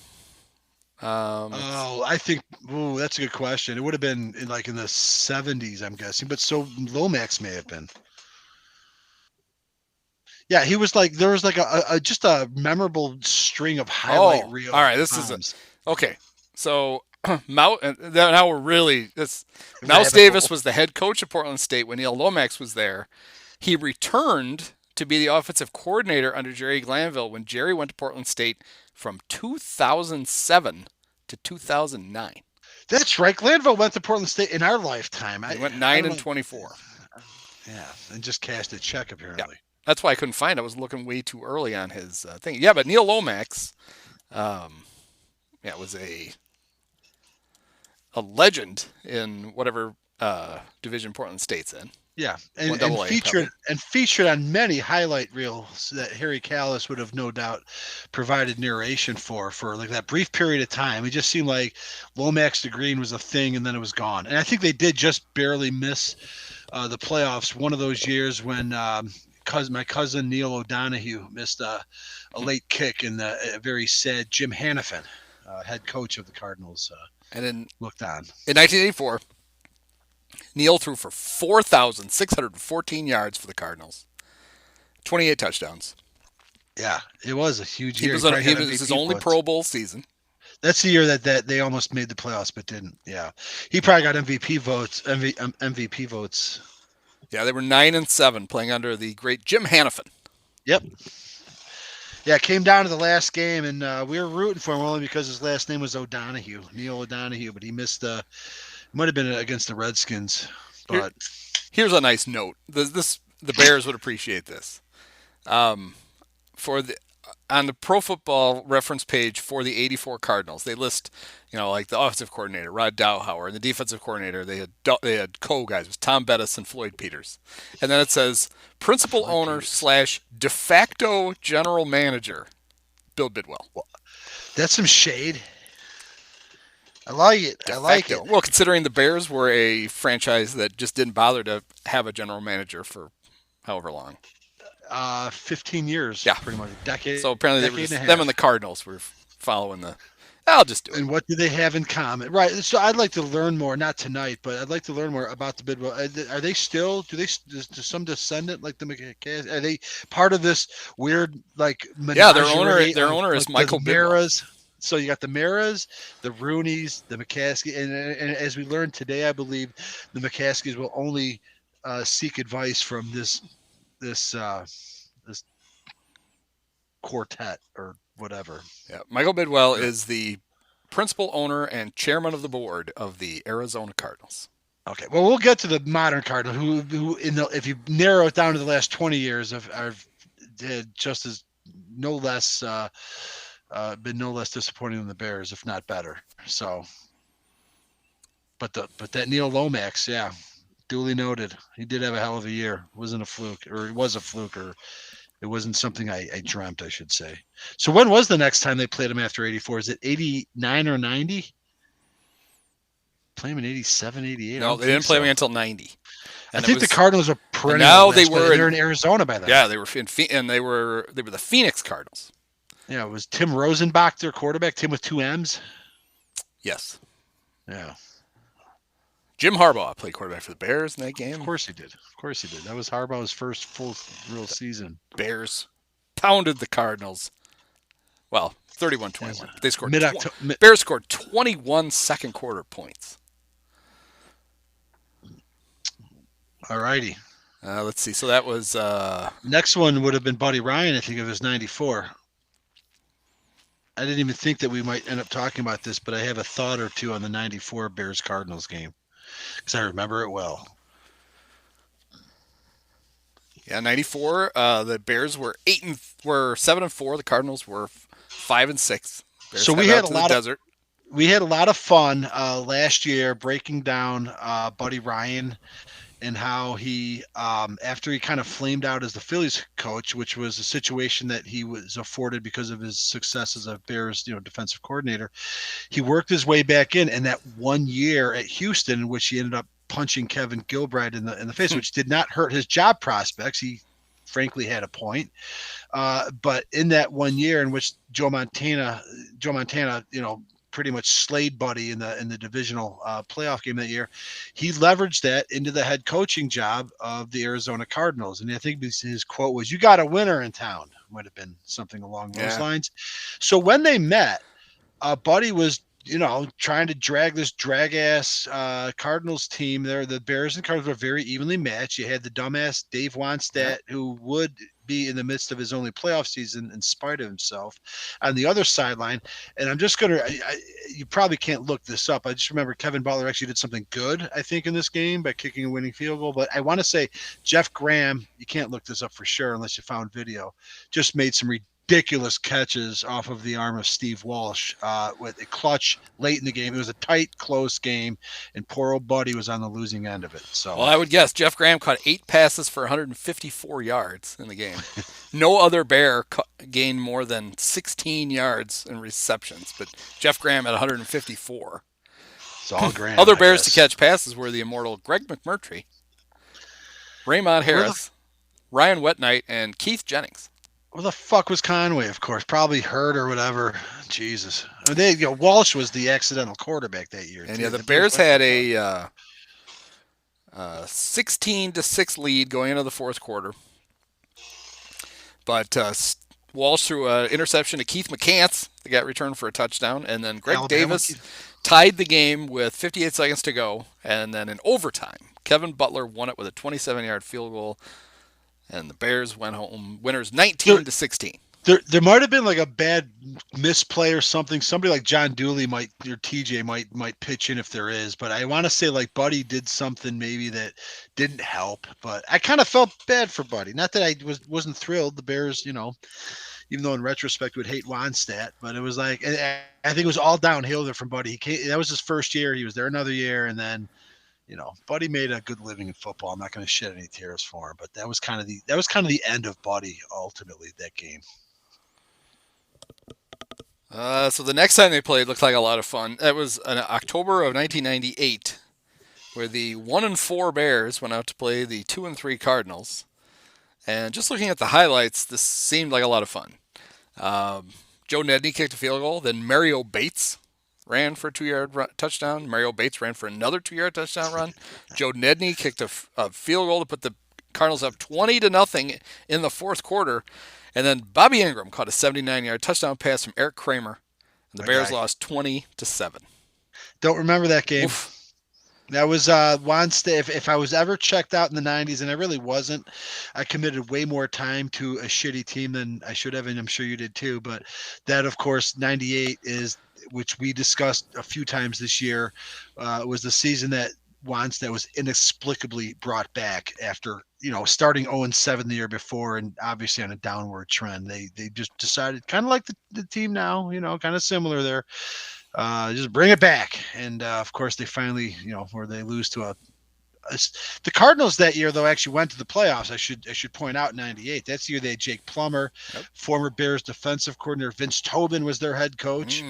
I think. Ooh, that's a good question. It would have been in the 70s, I'm guessing. But so Lomax may have been. Yeah, he was there was just a memorable string of highlight reels. All right, this is okay. So now we're really Mouse Davis was the head coach of Portland State when Neil Lomax was there. He returned to be the offensive coordinator under Jerry Glanville when Jerry went to Portland State from 2007 to 2009. That's right. Glanville went to Portland State in our lifetime. He went 9-24. Yeah, and just cashed a check apparently. Yeah. That's why I couldn't find it. I was looking way too early on his thing. Yeah, but Neil Lomax, was a legend in whatever division Portland State's in. Yeah, and featured on many highlight reels that Harry Callis would have no doubt provided narration for that brief period of time. It just seemed like Lomax to Green was a thing, and then it was gone. And I think they did just barely miss the playoffs one of those years when my cousin Neil O'Donohue missed a late kick in the very sad Jim Hannafin, head coach of the Cardinals, and then looked on. In 1984, Neil threw for 4,614 yards for the Cardinals, 28 touchdowns. Yeah, it was a huge year. He was his only Pro Bowl season. That's the year that they almost made the playoffs but didn't. Yeah, he probably got MVP votes. Yeah, they were 9-7 playing under the great Jim Hannafin. Yep. Yeah, it came down to the last game, and we were rooting for him only because his last name was O'Donohue, Neil O'Donohue, but he missed might have been against the Redskins. But here's a nice note. The Bears would appreciate this. On the Pro Football Reference page for the '84 Cardinals, they list, the offensive coordinator Rod Dowhauer and the defensive coordinator. They had co-guys. It was Tom Bettis and Floyd Peters, and then it says principal owner / de facto general manager Bill Bidwell. That's some shade. I like it. I like it. Well, considering the Bears were a franchise that just didn't bother to have a general manager for however long. 15 years. Yeah. Pretty much a decade. So apparently them and the Cardinals were following I'll just do it. And what do they have in common? Right. So I'd like to learn more, not tonight, but I'd like to learn more about the Bidwell. Are they still, does some descendant like the McCaskill, are they part of this weird, menagerie? Yeah, their owner is Michael Bidwell. So you got the Maras, the Rooneys, the McCaskey, and as we learned today, I believe the McCaskies will only seek advice from this quartet or whatever. Yeah, Michael Bidwell is the principal owner and chairman of the board of the Arizona Cardinals. Okay, well, we'll get to the modern Cardinals, who if you narrow it down to the last 20 years, have just as no less. Been no less disappointing than the Bears, if not better. So, but that Neil Lomax, yeah, duly noted. He did have a hell of a year. It wasn't a fluke, or it was a fluke, or it wasn't something I dreamt, I should say. So when was the next time they played him after 84? Is it 89 or 90? Play him in 87, 88? No, they didn't play him until 90. And I think the Cardinals are perennial. Now they're in Arizona by then. Yeah, they were they were the Phoenix Cardinals. Yeah, it was Tim Rosenbach their quarterback? Tim with 2 M's? Yes. Yeah. Jim Harbaugh played quarterback for the Bears in that game. Of course he did. That was Harbaugh's first full real season. Bears pounded the Cardinals. Well, 31-21. They scored. Bears scored 21 second quarter points. All righty. Let's see. So that was next one would have been Buddy Ryan, I think, of his 94. I didn't even think that we might end up talking about this, but I have a thought or two on the 94 Bears Cardinals game because I remember it well. Yeah, 94. The Bears were 7-4. The Cardinals were 5-6. Bears so we had a lot of fun last year breaking down Buddy Ryan and how he, after he kind of flamed out as the Phillies coach, which was a situation that he was afforded because of his success as a Bears, defensive coordinator, he worked his way back in. And that 1 year at Houston, in which he ended up punching Kevin Gilbride in the face, which did not hurt his job prospects. He frankly had a point. But in that 1 year in which Joe Montana, pretty much slayed Buddy in the divisional playoff game that year, he leveraged that into the head coaching job of the Arizona Cardinals. And I think his quote was, "You got a winner in town." Might have been something along those lines. So when they met, Buddy was, trying to drag this drag-ass Cardinals team there. The Bears and Cardinals were very evenly matched. You had the dumbass Dave Wannstedt, who would be in the midst of his only playoff season in spite of himself on the other sideline. And I'm just going to – you probably can't look this up. I just remember Kevin Butler actually did something good, I think, in this game by kicking a winning field goal. But I want to say Jeff Graham – you can't look this up for sure unless you found video – just made some ridiculous catches off of the arm of Steve Walsh with a clutch late in the game. It was a tight, close game, and poor old Buddy was on the losing end of it. So, well, I would guess Jeff Graham caught 8 passes for 154 yards in the game. No other Bear gained more than 16 yards in receptions, but Jeff Graham had 154. It's all Graham. Other Bears to catch passes were the immortal Greg McMurtry, Raymond Harris, Ryan Wetnight, and Keith Jennings. Where the fuck was Conway? Of course, probably hurt or whatever. Jesus, Walsh was the accidental quarterback that year. And the Bears had a 16-6 lead going into the fourth quarter, but Walsh threw an interception to Keith McCants that got returned for a touchdown, and then Greg Davis tied the game with 58 seconds to go, and then in overtime, Kevin Butler won it with a 27-yard field goal. And the Bears went home winners 19-16. There might have been like a bad misplay or something. Somebody like John Dooley or TJ might pitch in if there is. But I want to say like Buddy did something maybe that didn't help. But I kind of felt bad for Buddy. Not that I wasn't thrilled. The Bears, even though in retrospect would hate Wannstedt, but it was like I think it was all downhill there from Buddy. That was his first year. He was there another year, and then. Buddy made a good living in football. I'm not going to shed any tears for him, but that was kind of the end of Buddy ultimately that game. So the next time they played looked like a lot of fun. That was in October of 1998, where the 1-4 Bears went out to play the 2-3 Cardinals. And just looking at the highlights, this seemed like a lot of fun. Joe Nedney kicked a field goal, then Mario Bates ran for a 2-yard touchdown. Mario Bates ran for another 2-yard touchdown run. Joe Nedney kicked a field goal to put the Cardinals up 20-0 in the fourth quarter. And then Bobby Ingram caught a 79-yard touchdown pass from Eric Kramer. And the Bears lost 20-7. Don't remember that game. Oof. That was Wannstedt. If I was ever checked out in the 90s, and I really wasn't, I committed way more time to a shitty team than I should have, and I'm sure you did too. But that, of course, 98 is – which we discussed a few times this year, was the season that Wannstedt was inexplicably brought back after, starting 0-7 the year before and obviously on a downward trend. They just decided, kind of like the team now, kind of similar there, just bring it back. And of course they finally, where they lose to the Cardinals that year, though, actually went to the playoffs. I should point out 98. That's the year they had Jake Plummer, former Bears defensive coordinator Vince Tobin was their head coach.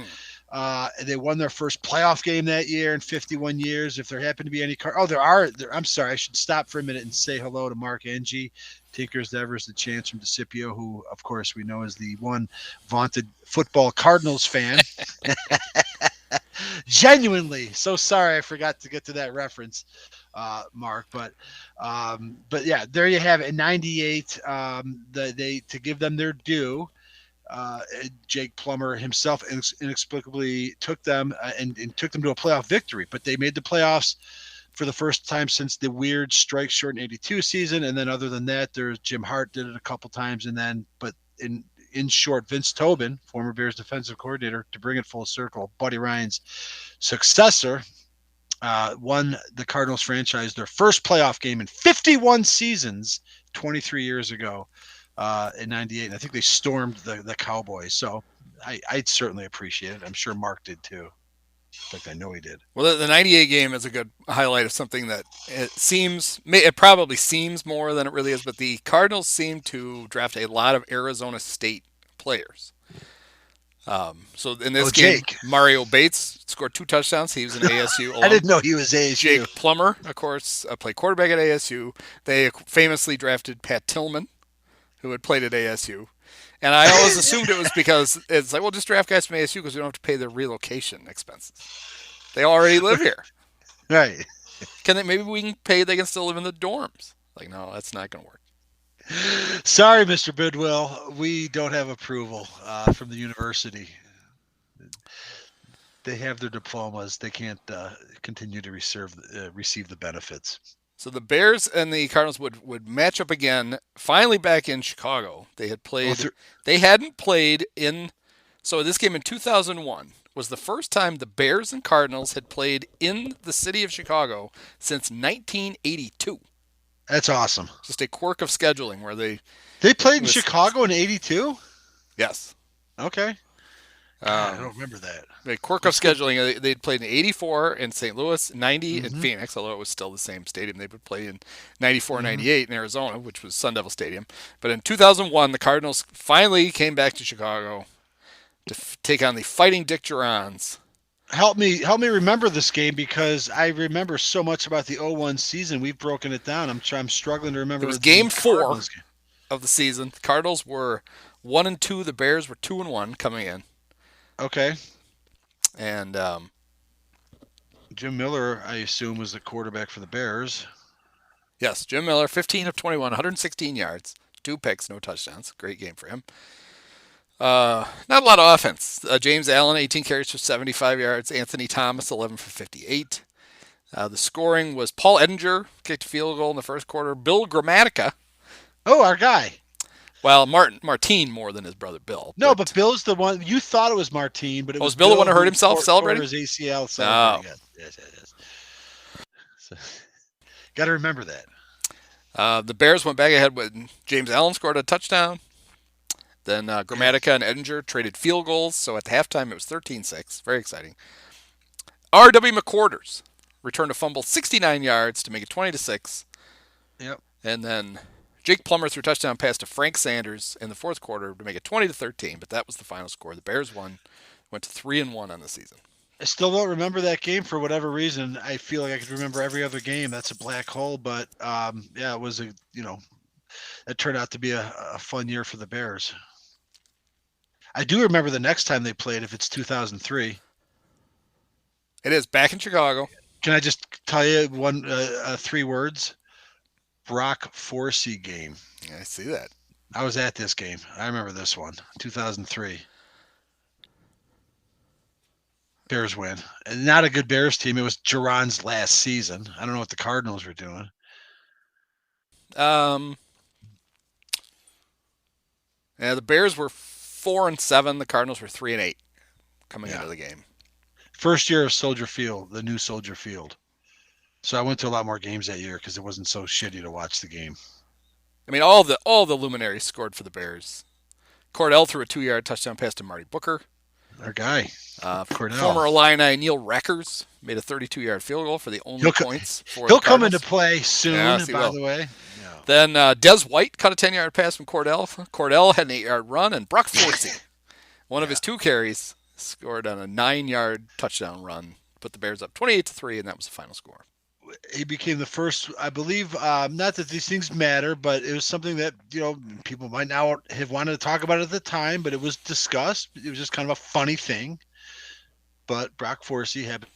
They won their first playoff game that year in 51 years. If there happen to be any I'm sorry, I should stop for a minute and say hello to Mark Engie, Tinkers Devers, the Chance from DeCipio, who, of course, we know is the one vaunted football Cardinals fan. Genuinely, so sorry I forgot to get to that reference, Mark. But yeah, there you have it. In '98, they to give them their due. Jake Plummer himself inexplicably took them and took them to a playoff victory, but they made the playoffs for the first time since the weird strike short in '82 season. And then other than that, there's Jim Hart did it a couple times, and then but in short, Vince Tobin, former Bears defensive coordinator, to bring it full circle, Buddy Ryan's successor, won the Cardinals franchise their first playoff game in 51 seasons 23 years ago. In '98, and I think they stormed the Cowboys. So I'd certainly appreciate it. I'm sure Mark did too. In fact, I know he did. Well, the '98 game is a good highlight of something that it probably seems more than it really is, but the Cardinals seem to draft a lot of Arizona State players. So in this game, Mario Bates scored 2 touchdowns. He was an ASU alum. I didn't know he was ASU. Jake Plummer, of course, played quarterback at ASU. They famously drafted Pat Tillman, who had played at ASU. And I always assumed it was because it's like, well, just draft guys from ASU because we don't have to pay their relocation expenses. They already live here. Right. Maybe we can pay, they can still live in the dorms. Like, no, that's not going to work. Sorry, Mr. Bidwell. We don't have approval from the university. They have their diplomas. They can't continue to receive the benefits. So the Bears and the Cardinals would match up again, finally back in Chicago. They had played. They hadn't played in. So this game in 2001 was the first time the Bears and Cardinals had played in the city of Chicago since 1982. That's awesome. Just a quirk of scheduling where they played in Chicago in '82. Yes. Okay. I don't remember that. The quirk of scheduling, they'd played in '84 in St. Louis, '90 in Phoenix, although it was still the same stadium. They would play in '94 and '98 in Arizona, which was Sun Devil Stadium. But in 2001, the Cardinals finally came back to Chicago to take on the Fighting Dick Durans. Help me remember this game because I remember so much about the 01 season. We've broken it down. I'm struggling to remember. It was game 4 of the season. The Cardinals were 1-2. The Bears were 2-1 coming in. Okay. And Jim Miller, I assume, was the quarterback for the Bears. Yes, Jim Miller, 15 of 21, 116 yards, 2 picks, no touchdowns. Great game for him. Not a lot of offense. James Allen, 18 carries for 75 yards. Anthony Thomas, 11 for 58. The scoring was Paul Edinger, kicked a field goal in the first quarter. Bill Gramatica. Oh, our guy. Well, Martine more than his brother Bill. No, but Bill's the one. You thought it was Martine, but it was Bill the one who hurt himself celebrating? His ACL celebrating. Oh. Yes. So, got to remember that. The Bears went back ahead when James Allen scored a touchdown. Then Gramatica and Edinger traded field goals. So at the halftime, it was 13-6. Very exciting. R.W. McQuarters returned a fumble 69 yards to make it 20-6. Yep. And then Jake Plummer threw a touchdown pass to Frank Sanders in the fourth quarter to make it 20-13, but that was the final score. The Bears went to 3-1 on the season. I still don't remember that game for whatever reason. I feel like I could remember every other game. That's a black hole, but yeah, it was it turned out to be a fun year for the Bears. I do remember the next time they played, if it's 2003. It is back in Chicago. Can I just tell you 3 words? Brock Forsey game. Yeah, I see that. I was at this game. I remember this one, 2003. Bears win. And not a good Bears team. It was Duran's last season. I don't know what the Cardinals were doing. Yeah, the Bears were 4-7. The Cardinals were 3-8 coming into the game. First year of Soldier Field, the new Soldier Field. So I went to a lot more games that year because it wasn't so shitty to watch the game. I mean, all the luminaries scored for the Bears. Cordell threw a 2-yard touchdown pass to Marty Booker. Our guy. Cordell. Former Illini Neil Reckers made a 32-yard field goal for the only points for He'll the come into play soon, yes, by the way. Yeah. Then Des White caught a 10-yard pass from Cordell. Cordell had an 8-yard run, and Brock Forsey, one of his 2 carries, scored on a 9-yard touchdown run, put the Bears up 28-3, and that was the final score. He became the first, I believe, not that these things matter, but it was something that, people might now have wanted to talk about at the time, but it was discussed. It was just kind of a funny thing. but Brock Forsey happened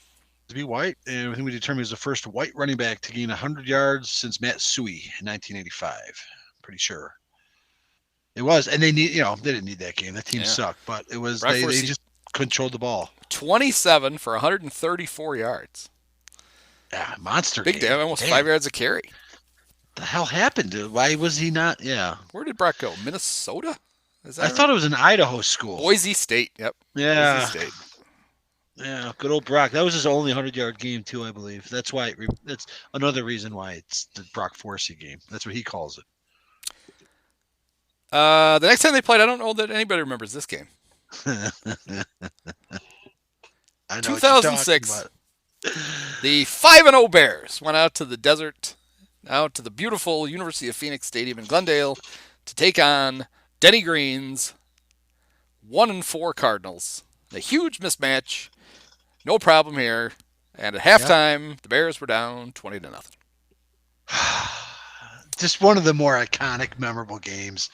to be white, and I think we determined he was the first white running back to gain 100 yards since Matt Suey in 1985. Pretty sure it was, and they didn't need that game. That team sucked, but it was they just controlled the ball. 27 for 134 yards. Yeah, monster. Big day, almost 5 yards a carry. The hell happened to? Why was he not? Yeah. Where did Brock go? Minnesota? I thought it was an Idaho school. Boise State. Yep. Yeah. Boise State. Yeah, good old Brock. That was his only 100-yard game too, I believe. That's why. That's another reason why it's the Brock Forsey game. That's what he calls it. The next time they played, I don't know that anybody remembers this game. I know 2006. The 5-0 Bears went out to the desert, out to the beautiful University of Phoenix Stadium in Glendale to take on Denny Green's 1-4 Cardinals. A huge mismatch. No problem here. And at halftime, the Bears were down 20-0. Just one of the more iconic, memorable games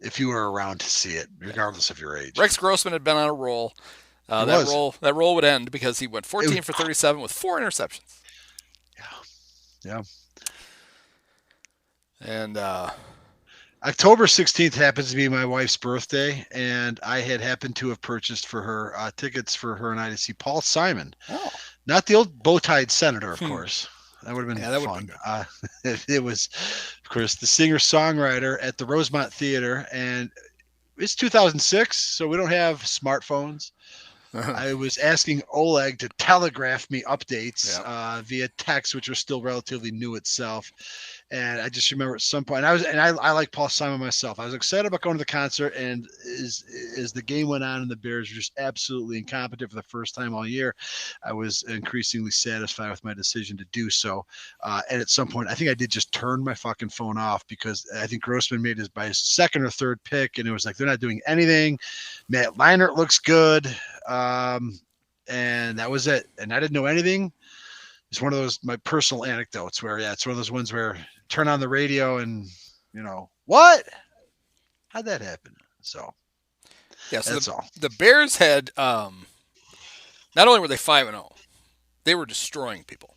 if you were around to see it, regardless of your age. Rex Grossman had been on a roll. That roll would end because he went 14 for 37 with 4 interceptions. Yeah. And October 16th happens to be my wife's birthday, and I had happened to have purchased for her tickets for her and I to see Paul Simon. Oh. Not the old bow-tied senator, of course. That would have been that fun. It was, of course, the singer-songwriter at the Rosemont Theater, and it's 2006, so we don't have smartphones. I was asking Oleg to telegraph me updates via text, which was still relatively new itself. And I just remember at some point, I like Paul Simon myself. I was excited about going to the concert, and as the game went on and the Bears were just absolutely incompetent for the first time all year, I was increasingly satisfied with my decision to do so. And at some point, I think I did just turn my fucking phone off because I think Grossman made his second or third pick, and it was like they're not doing anything. Matt Leinart looks good, and that was it. And I didn't know anything. It's one of those my personal anecdotes where it's one of those ones where turn on the radio and what? How'd that happen? So that's all. The Bears had not only were they 5-0, they were destroying people.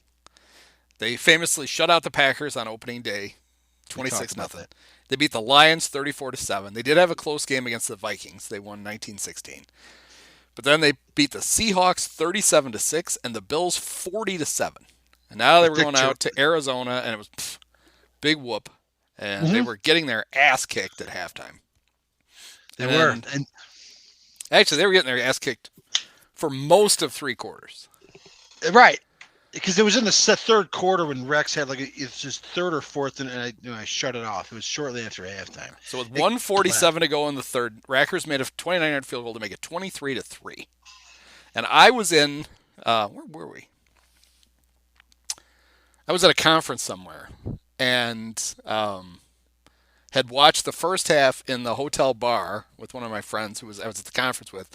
They famously shut out the Packers on opening day, 26-0. They beat the Lions 34-7. They did have a close game against the Vikings. They won 19-16. But then they beat the Seahawks 37-6 and the Bills 40-7. And now they were going out to Arizona, and it was big whoop. And they were getting their ass kicked at halftime. They were. And actually, they were getting their ass kicked for most of 3 quarters. Right. Because it was in the third quarter when Rex had it's just third or fourth, and I shut it off. It was shortly after halftime. So with 1:47 to go in the third, Rackers made a 29-yard field goal to make it 23-3. And I was in, where were we? I was at a conference somewhere, and had watched the first half in the hotel bar with one of my friends I was at the conference with,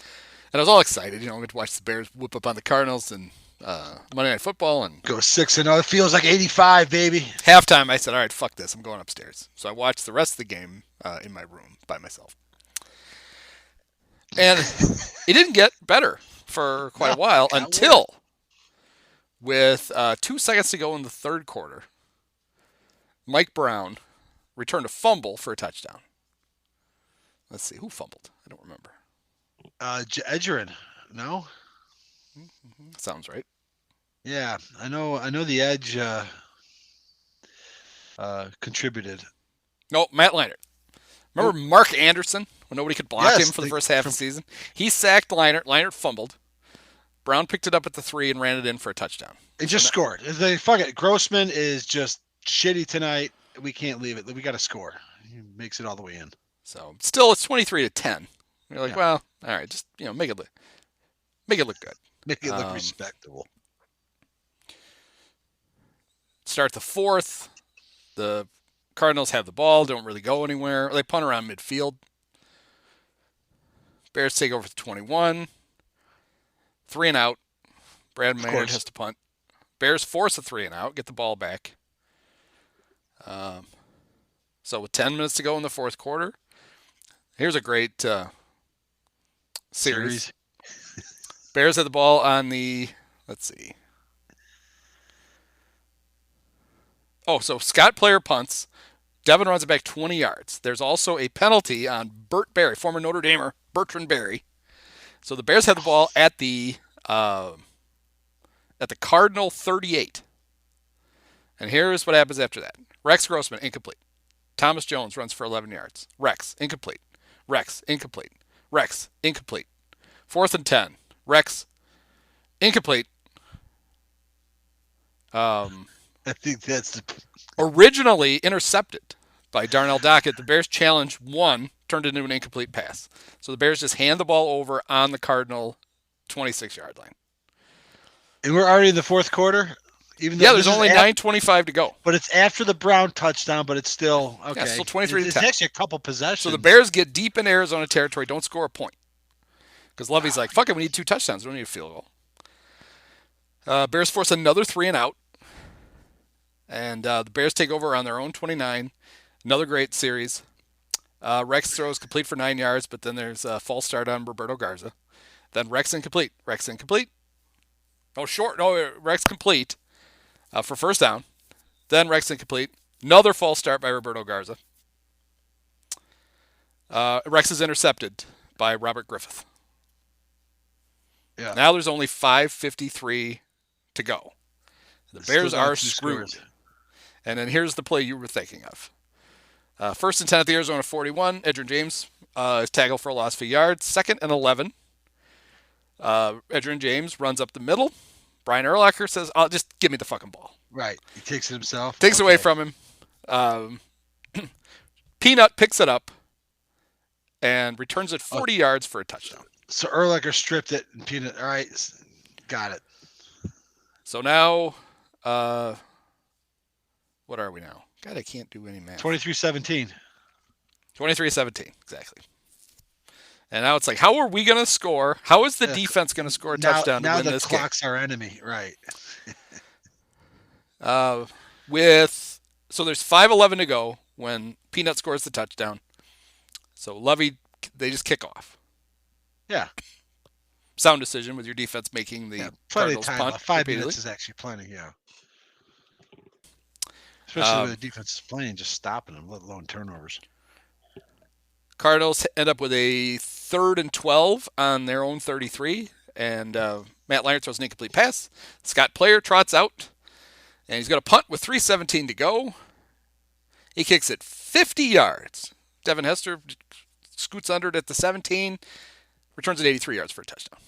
and I was all excited. I'm going to watch the Bears whoop up on the Cardinals and Monday Night Football and go 6-0. It feels like 85, baby. Halftime, I said, all right, fuck this. I'm going upstairs. So I watched the rest of the game in my room by myself. And it didn't get better for quite a while until with 2 seconds to go in the third quarter, Mike Brown returned a fumble for a touchdown. Let's see, who fumbled? I don't remember. Edgerrin, no? Sounds right. Yeah, I know the Edge contributed. No, Matt Leinart. Remember Mark Anderson when nobody could block him for the first half of the season? He sacked Leinart. Leinart fumbled. Brown picked it up at the 3 and ran it in for a touchdown. It just scored. Fuck it. Grossman is just shitty tonight. We can't leave it. We got to score. He makes it all the way in. So still, it's 23-10. You're like, well, all right, just make it look good. Make it look respectable. Start the fourth. The Cardinals have the ball, don't really go anywhere. They punt around midfield. Bears take over the 21. 3 and out. Brad Maynard has to punt. Bears force a 3 and out, get the ball back. So with 10 minutes to go in the fourth quarter, here's a great series. Bears had the ball on the, let's see. Oh, so Scott Player punts. Devin runs it back 20 yards. There's also a penalty on Bert Berry, former Notre Damer, Bertrand Berry. So the Bears had the ball at the Cardinal 38. And here's what happens after that. Rex Grossman, incomplete. Thomas Jones runs for 11 yards. Rex, incomplete. Rex, incomplete. Rex, incomplete. 4th and 10. Rex, incomplete. I think that's the... Originally intercepted by Darnell Dockett. The Bears challenge 1, turned into an incomplete pass. So the Bears just hand the ball over on the Cardinal 26-yard line. And we're already in the fourth quarter? Even though there's only 9:25 to go. But it's after the Brown touchdown, but it's still, okay. Yeah, still 23-10. It's actually a couple possessions. So the Bears get deep in Arizona territory, don't score a point. Because Lovey's like, fuck it, we need 2 touchdowns. We don't need a field goal. Bears force another 3 and out. And the Bears take over on their own 29. Another great series. Rex throws complete for 9 yards, but then there's a false start on Roberto Garza. Then Rex incomplete. Rex incomplete. Oh, short. No, Rex complete for first down. Then Rex incomplete. Another false start by Roberto Garza. Rex is intercepted by Robert Griffith. Yeah. Now there's only 5:53 to go. The Bears are screwed. And then here's the play you were thinking of. 1st and 10 at the Arizona 41. Edgerrin James is tackled for a loss of yards. 2nd and 11. Edgerrin James runs up the middle. Brian Urlacher says, just give me the fucking ball. Right. He takes it himself. Takes it away from him. Peanut picks it up and returns it 40 yards for a touchdown. So Urlacher stripped it and Peanut. All right. Got it. So now, what are we now? God, I can't do any math. 23-17. 23-17, exactly. And now it's like, how are we going to score? How is the defense going to score a touchdown to win this game? Now the clock's our enemy, right. So there's 5:11 to go when Peanut scores the touchdown. So Lovey, they just kick off. Yeah. Sound decision with your defense making the plenty Cardinals of time. punt. 5 minutes is actually plenty, yeah. Especially when the defense is playing, just stopping them, let alone turnovers. Cardinals end up with a 3rd and 12 on their own 33, and Matt Leinart throws an incomplete pass. Scott Player trots out, and he's got a punt with 3:17 to go. He kicks it 50 yards. Devin Hester scoots under it at the 17, returns it 83 yards for a touchdown.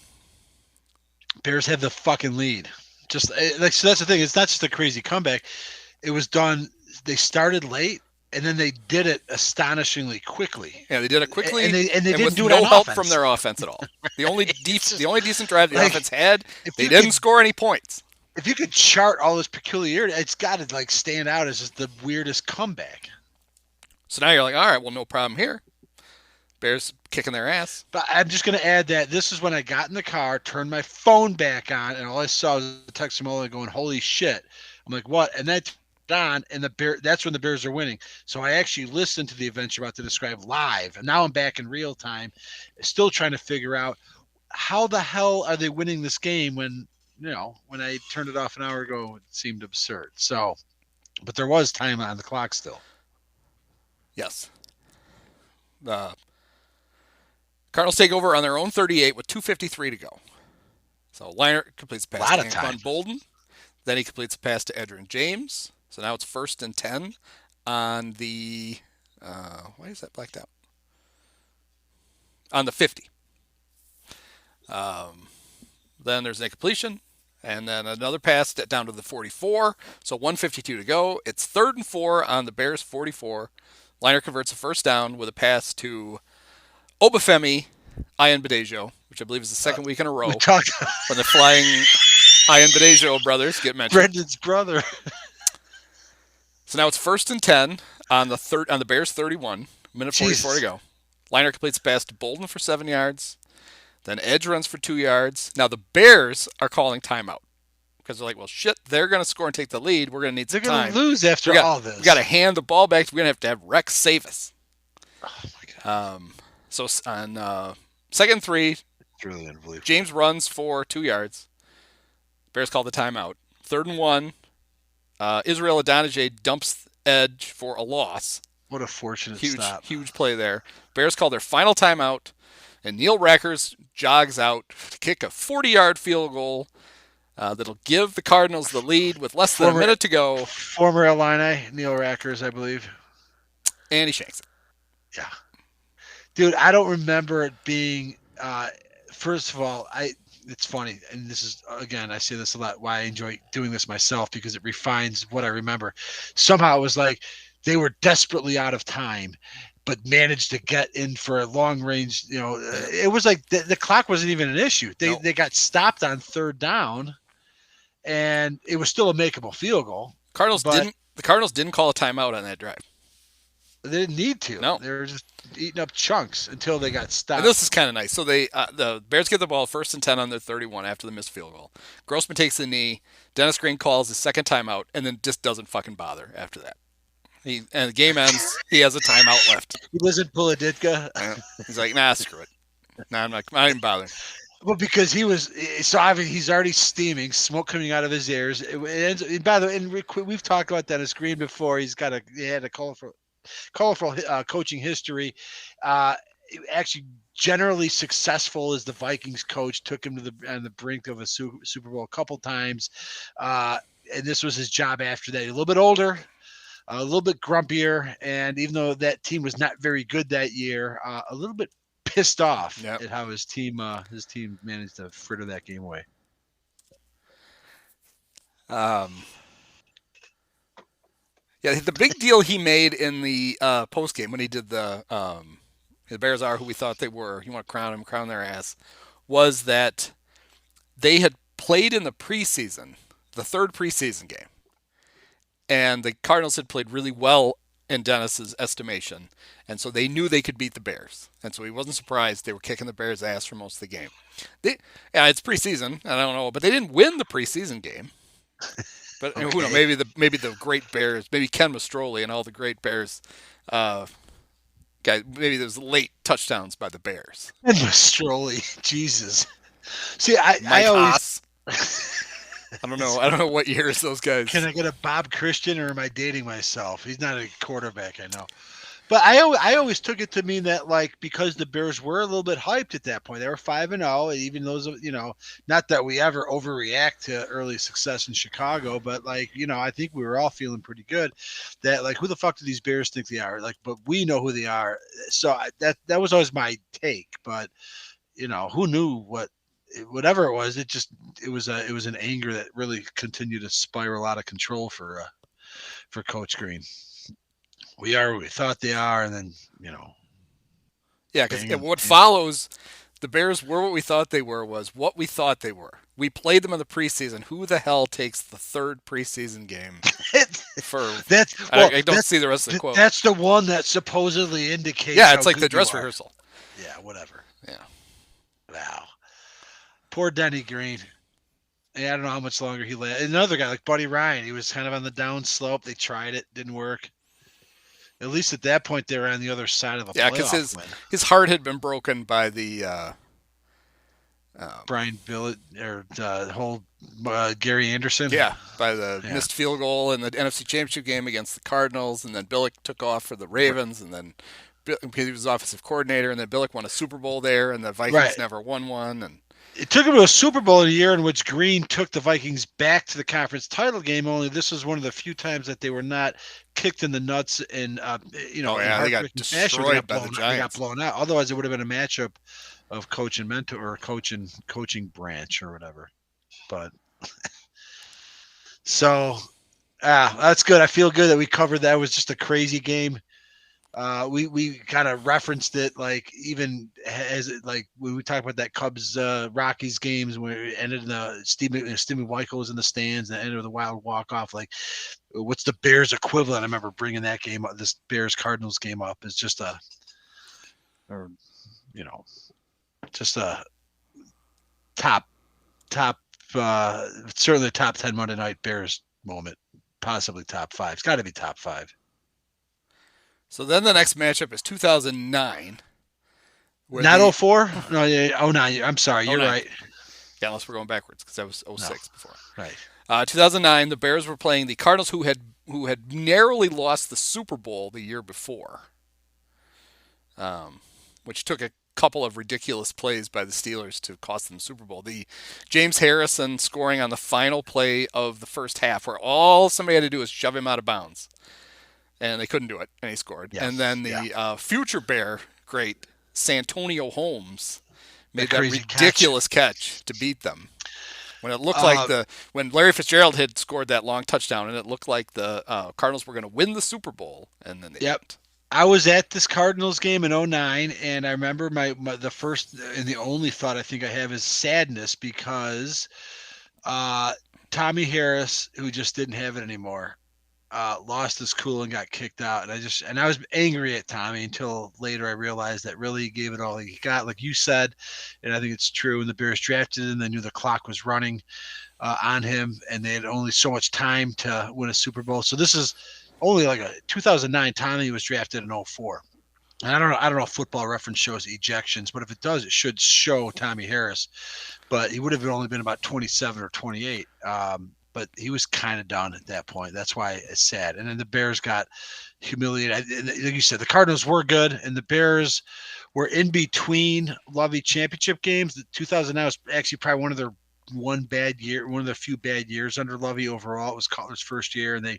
Bears have the fucking lead. Just so that's the thing. It's not just a crazy comeback. It was done. They started late. And then they did it astonishingly quickly. Yeah, they did it quickly, and they didn't with do it no on help offense. from their offense at all. The only decent drive the offense had, they you didn't score any points. If you could chart all this peculiarity, it's got to stand out as just the weirdest comeback. So now you're like, all right, well, no problem here. Bears kicking their ass. But I'm just going to add that this is when I got in the car, turned my phone back on, and all I saw was a text from Ola going, "Holy shit!" I'm like, "What?" And that. On and that's when the Bears are winning. So I actually listened to the event you're about to describe live, and now I'm back in real time, still trying to figure out how the hell are they winning this game when I turned it off an hour ago, it seemed absurd. So, but there was time on the clock still. Yes. Cardinals take over on their own 38 with 2:53 to go. So Leinart completes a pass to Anquan Bolden. Then he completes a pass to Edgerrin James. So now it's 1st and 10 on the, why is that blacked out? On the 50. Then there's an incompletion, and then another pass down to the 44. So 1:52 to go. It's 3rd and 4 on the Bears 44. Leinart converts a first down with a pass to Obafemi Ayanbadejo, which I believe is the second week in a row when the flying Ayanbadejo brothers get mentioned. Brendan's brother. So now it's 1st and 10 on the Bears 31, minute 44 to go. Leinart completes a pass to Bolden for 7 yards. Then Edge runs for 2 yards. Now the Bears are calling timeout because they're like, well, shit, they're going to score and take the lead. We're going to need some time. They're going to lose after all this. We got to hand the ball back. We're going to have Rex save us. Oh, my God. So on 2nd and 3, It's really unbelievable. James runs for 2 yards. Bears call the timeout. 3rd and 1. Israel Adonijah dumps edge for a loss. What a fortunate Huge, stop. huge play there. Bears call their final timeout, and Neil Rackers jogs out to kick a 40-yard field goal that'll give the Cardinals the lead with less than a minute to go. Former Illini, Neil Rackers, I believe. And he shanks it. Yeah. Dude, I don't remember it being first of all, it's funny, and this is, again, I say this a lot, why I enjoy doing this myself, because it refines what I remember. Somehow it was like they were desperately out of time, but managed to get in for a long range. It was like the clock wasn't even an issue. They got stopped on 3rd down, and it was still a makeable field goal. The Cardinals didn't call a timeout on that drive. They didn't need to. No. They were just eating up chunks until they got stopped. And this is kind of nice. So the Bears get the ball 1st and 10 on their 31 after the missed field goal. Grossman takes the knee. Dennis Green calls his second timeout and then just doesn't fucking bother after that. And the game ends. He has a timeout left. He wasn't Puladitka. He's like, nah, screw it. Nah, I'm not even bothering. Well, because he's already steaming, smoke coming out of his ears. By the way, we've talked about Dennis Green before. He had a colorful coaching history. Actually, generally successful as the Vikings coach. Took him on the brink of a Super Bowl a couple times, and this was his job after that. A little bit older, a little bit grumpier, and even though that team was not very good that year, a little bit pissed off at how his team managed to fritter that game away. Yeah, the big deal he made in the post game when he did the Bears are who we thought they were. You want to crown their ass, was that they had played in the preseason, the 3rd preseason game, and the Cardinals had played really well in Dennis's estimation, and so they knew they could beat the Bears, and so he wasn't surprised they were kicking the Bears' ass for most of the game. It's preseason, I don't know, but they didn't win the preseason game. But okay. Who knows? Maybe the great Bears, maybe Ken Mastroli and all the great Bears guys. Maybe there's late touchdowns by the Bears. And Mastroli, Jesus. See, I always. I don't know what years those guys. Can I get a Bob Christian, or am I dating myself? He's not a quarterback, I know. But I always took it to mean that, like, because the Bears were a little bit hyped at that point, they were 5-0, even those, not that we ever overreact to early success in Chicago, but I think we were all feeling pretty good that, like, who the fuck do these Bears think they are? Like, but we know who they are. So that was always my take. But who knew whatever it was? It was an anger that really continued to spiral out of control for Coach Green. We are what we thought they are, and then, Yeah, because what follows, the Bears were what we thought they were was what we thought they were. We played them in the preseason. Who the hell takes the 3rd preseason game? I don't see the rest of the quote. That's the one that supposedly indicates. Yeah, it's like the dress rehearsal. Yeah, whatever. Yeah. Wow. Poor Denny Green. Yeah, I don't know how much longer he led. Another guy like Buddy Ryan, he was kind of on the down slope. They tried it, didn't work. At least at that point, they were on the other side of the playoff. Yeah, because his heart had been broken by the Brian Billitt or the whole Gary Anderson. Yeah, by the missed field goal in the NFC Championship game against the Cardinals, and then Billick took off for the Ravens, and then he was offensive coordinator, and then Billick won a Super Bowl there, and the Vikings never won one, and. It took him to a Super Bowl in a year in which Green took the Vikings back to the conference title game. Only this was one of the few times that they were not kicked in the nuts and they got destroyed by the Giants. They got blown out. Otherwise, it would have been a matchup of coach and mentor, or coach and coaching branch, or whatever. But so that's good. I feel good that we covered that. It was just a crazy game. We kind of referenced it, like, even as it, like, when we talked about that Cubs Rockies games where it ended in Stevie Weichel was in the stands and ended with a wild walk off. Like, what's the Bears equivalent? I remember bringing that game up, this Bears Cardinals game up, is just just a top certainly top 10 Monday Night Bears moment, possibly top 5. It's got to be top 5. So then the next matchup is 2009. Not 04? No, yeah, 09. I'm sorry, you're 09. right. Yeah, unless we're going backwards because that was 06 before. Right. 2009, the Bears were playing the Cardinals, who had narrowly lost the Super Bowl the year before, which took a couple of ridiculous plays by the Steelers to cost them the Super Bowl. The James Harrison scoring on the final play of the first half, where all somebody had to do was shove him out of bounds, and they couldn't do it, and he scored. Yes. And then the future Bear great Santonio Holmes made that ridiculous catch to beat them. When it looked like when Larry Fitzgerald had scored that long touchdown, and it looked like the Cardinals were going to win the Super Bowl, and then they didn't. I was at this Cardinals game in 09, and I remember the first and the only thought I think I have is sadness because Tommy Harris, who just didn't have it anymore, lost his cool and got kicked out. And I was angry at Tommy until later I realized that really he gave it all he got, like you said, and I think it's true. When the Bears drafted him, they knew the clock was running on him, and they had only so much time to win a Super Bowl. So this is only like a 2009. Tommy was drafted in 04. And I don't know if Football Reference shows ejections, but if it does, it should show Tommy Harris. But he would have only been about 27 or 28. But he was kind of done at that point. That's why it's sad. And then the Bears got humiliated. Like you said, the Cardinals were good, and the Bears were in between Lovie championship games. The 2009 was actually probably one of the few bad years under Lovie overall. It was Cutler's first year, and they,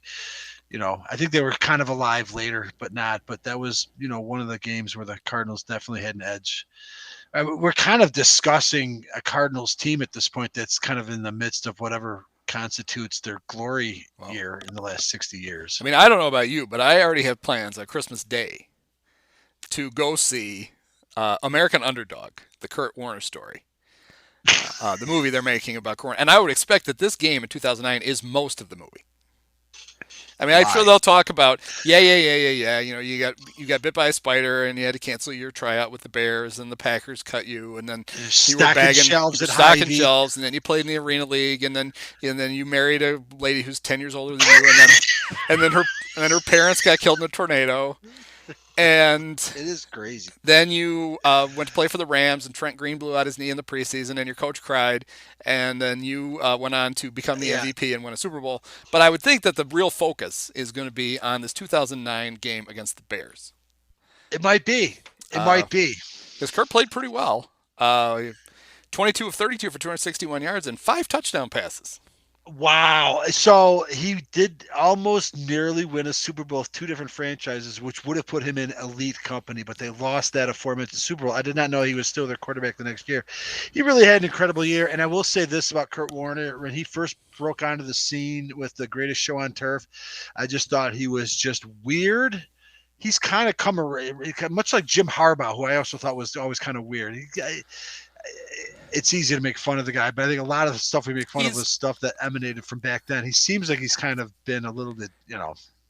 I think they were kind of alive later, but not. But that was, one of the games where the Cardinals definitely had an edge. We're kind of discussing a Cardinals team at this point that's kind of in the midst of whatever constitutes their glory year in the last 60 years. I mean, I don't know about you, but I already have plans on Christmas Day to go see American Underdog, the Kurt Warner story. The movie they're making about Corona. And I would expect that this game in 2009 is most of the movie. I mean, I'm sure they'll talk about, you got bit by a spider and you had to cancel your tryout with the Bears and the Packers cut you, and then you were bagging stocking shelves, and then you played in the Arena League, and then you married a lady who's 10 years older than you, and then her parents got killed in a tornado. And it is crazy. Then you went to play for the Rams, and Trent Green blew out his knee in the preseason, and your coach cried. And then you went on to become the MVP and win a Super Bowl. But I would think that the real focus is going to be on this 2009 game against the Bears. It might be. Because Kurt played pretty well. 22 of 32 for 261 yards and 5 touchdown passes. Wow. So he did almost nearly win a Super Bowl with 2 different franchises, which would have put him in elite company, but they lost that aforementioned Super Bowl. I did not know he was still their quarterback the next year. He really had an incredible year. And I will say this about Kurt Warner. When he first broke onto the scene with The Greatest Show on Turf, I just thought he was just weird. He's kind of come around, much like Jim Harbaugh, who I also thought was always kind of weird. It's easy to make fun of the guy, but I think a lot of the stuff we make fun of was stuff that emanated from back then. He seems like he's kind of been a little bit,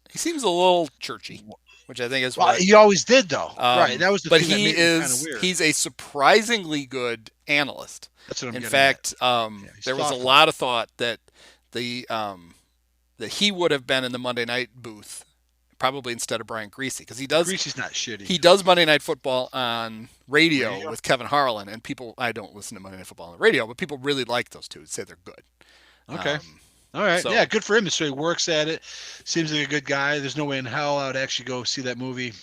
He seems a little churchy, which I think is why he always did, though. Right, that was the but thing that made him kind of weird. He's a surprisingly good analyst. That's what I'm In getting fact, at. There was a lot of thought that that he would have been in the Monday night booth, probably instead of Brian Griese, because Griese's not shitty. He does Monday Night Football on radio with Kevin Harlan, and I don't listen to Monday Night Football on the radio, but people really like those two. Say they're good. Okay. All right. So, good for him. So he works at it. Seems like a good guy. There's no way in hell I would actually go see that movie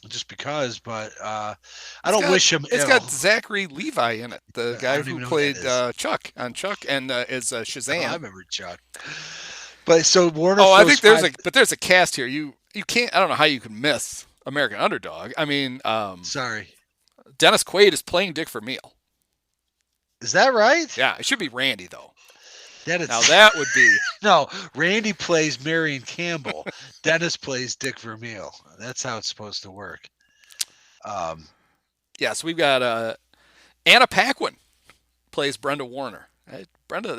just because, but I don't wish him It's ill. got Zachary Levi in it, the guy who played Chuck on Chuck and is Shazam. I remember Chuck. But so Warner. I think there's a cast here. You can't. I don't know how you can miss American Underdog. I mean, sorry, Dennis Quaid is playing Dick Vermeil. Is that right? Yeah, it should be Randy though. Now that would be no. Randy plays Marion Campbell. Dennis plays Dick Vermeil. That's how it's supposed to work. Yeah, so we've got Anna Paquin plays Brenda Warner. Brenda,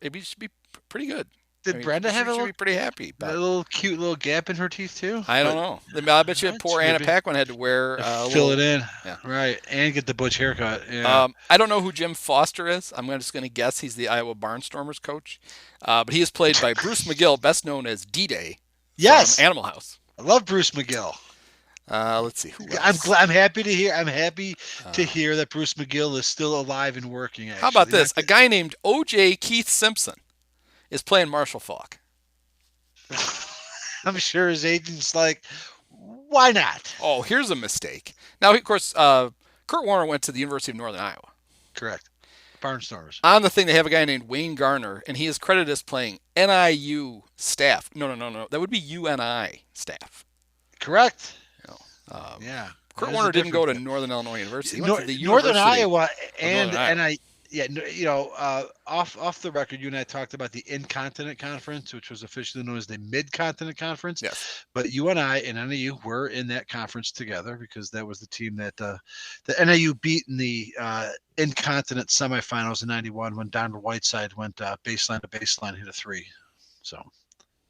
it should be pretty good. Did Brenda have be pretty happy? A little cute little gap in her teeth too? I don't know. I bet you poor Anna Paquin had to wear fill it in, right, and get the butch haircut. Yeah. I don't know who Jim Foster is. I'm just going to guess he's the Iowa Barnstormers coach, but he is played by Bruce McGill, best known as D-Day. Yes, from Animal House. I love Bruce McGill. Let's see. Who I'm else? I'm happy to hear. I'm happy to hear that Bruce McGill is still alive and working. Actually. How about this? A guy named O.J. Keith Simpson is playing Marshall Faulk. I'm sure his agent's like, why not? Oh, here's a mistake. Now, of course, Kurt Warner went to the University of Northern Iowa. Correct. Barnstormers. On the thing, they have a guy named Wayne Garner, and he is credited as playing NIU staff. No. That would be UNI staff. Correct. Yeah. Kurt There's Warner a didn't go to difference. Northern Illinois University. He went to the Northern University Iowa of and Northern Iowa. off the record, you and I talked about the Incontinent Conference, which was officially known as the Mid-Continent Conference. Yes. But UNI and NIU were in that conference together because that was the team that the NIU beat in the Incontinent semifinals in '91 when Donald Whiteside went baseline to baseline, hit a three. So,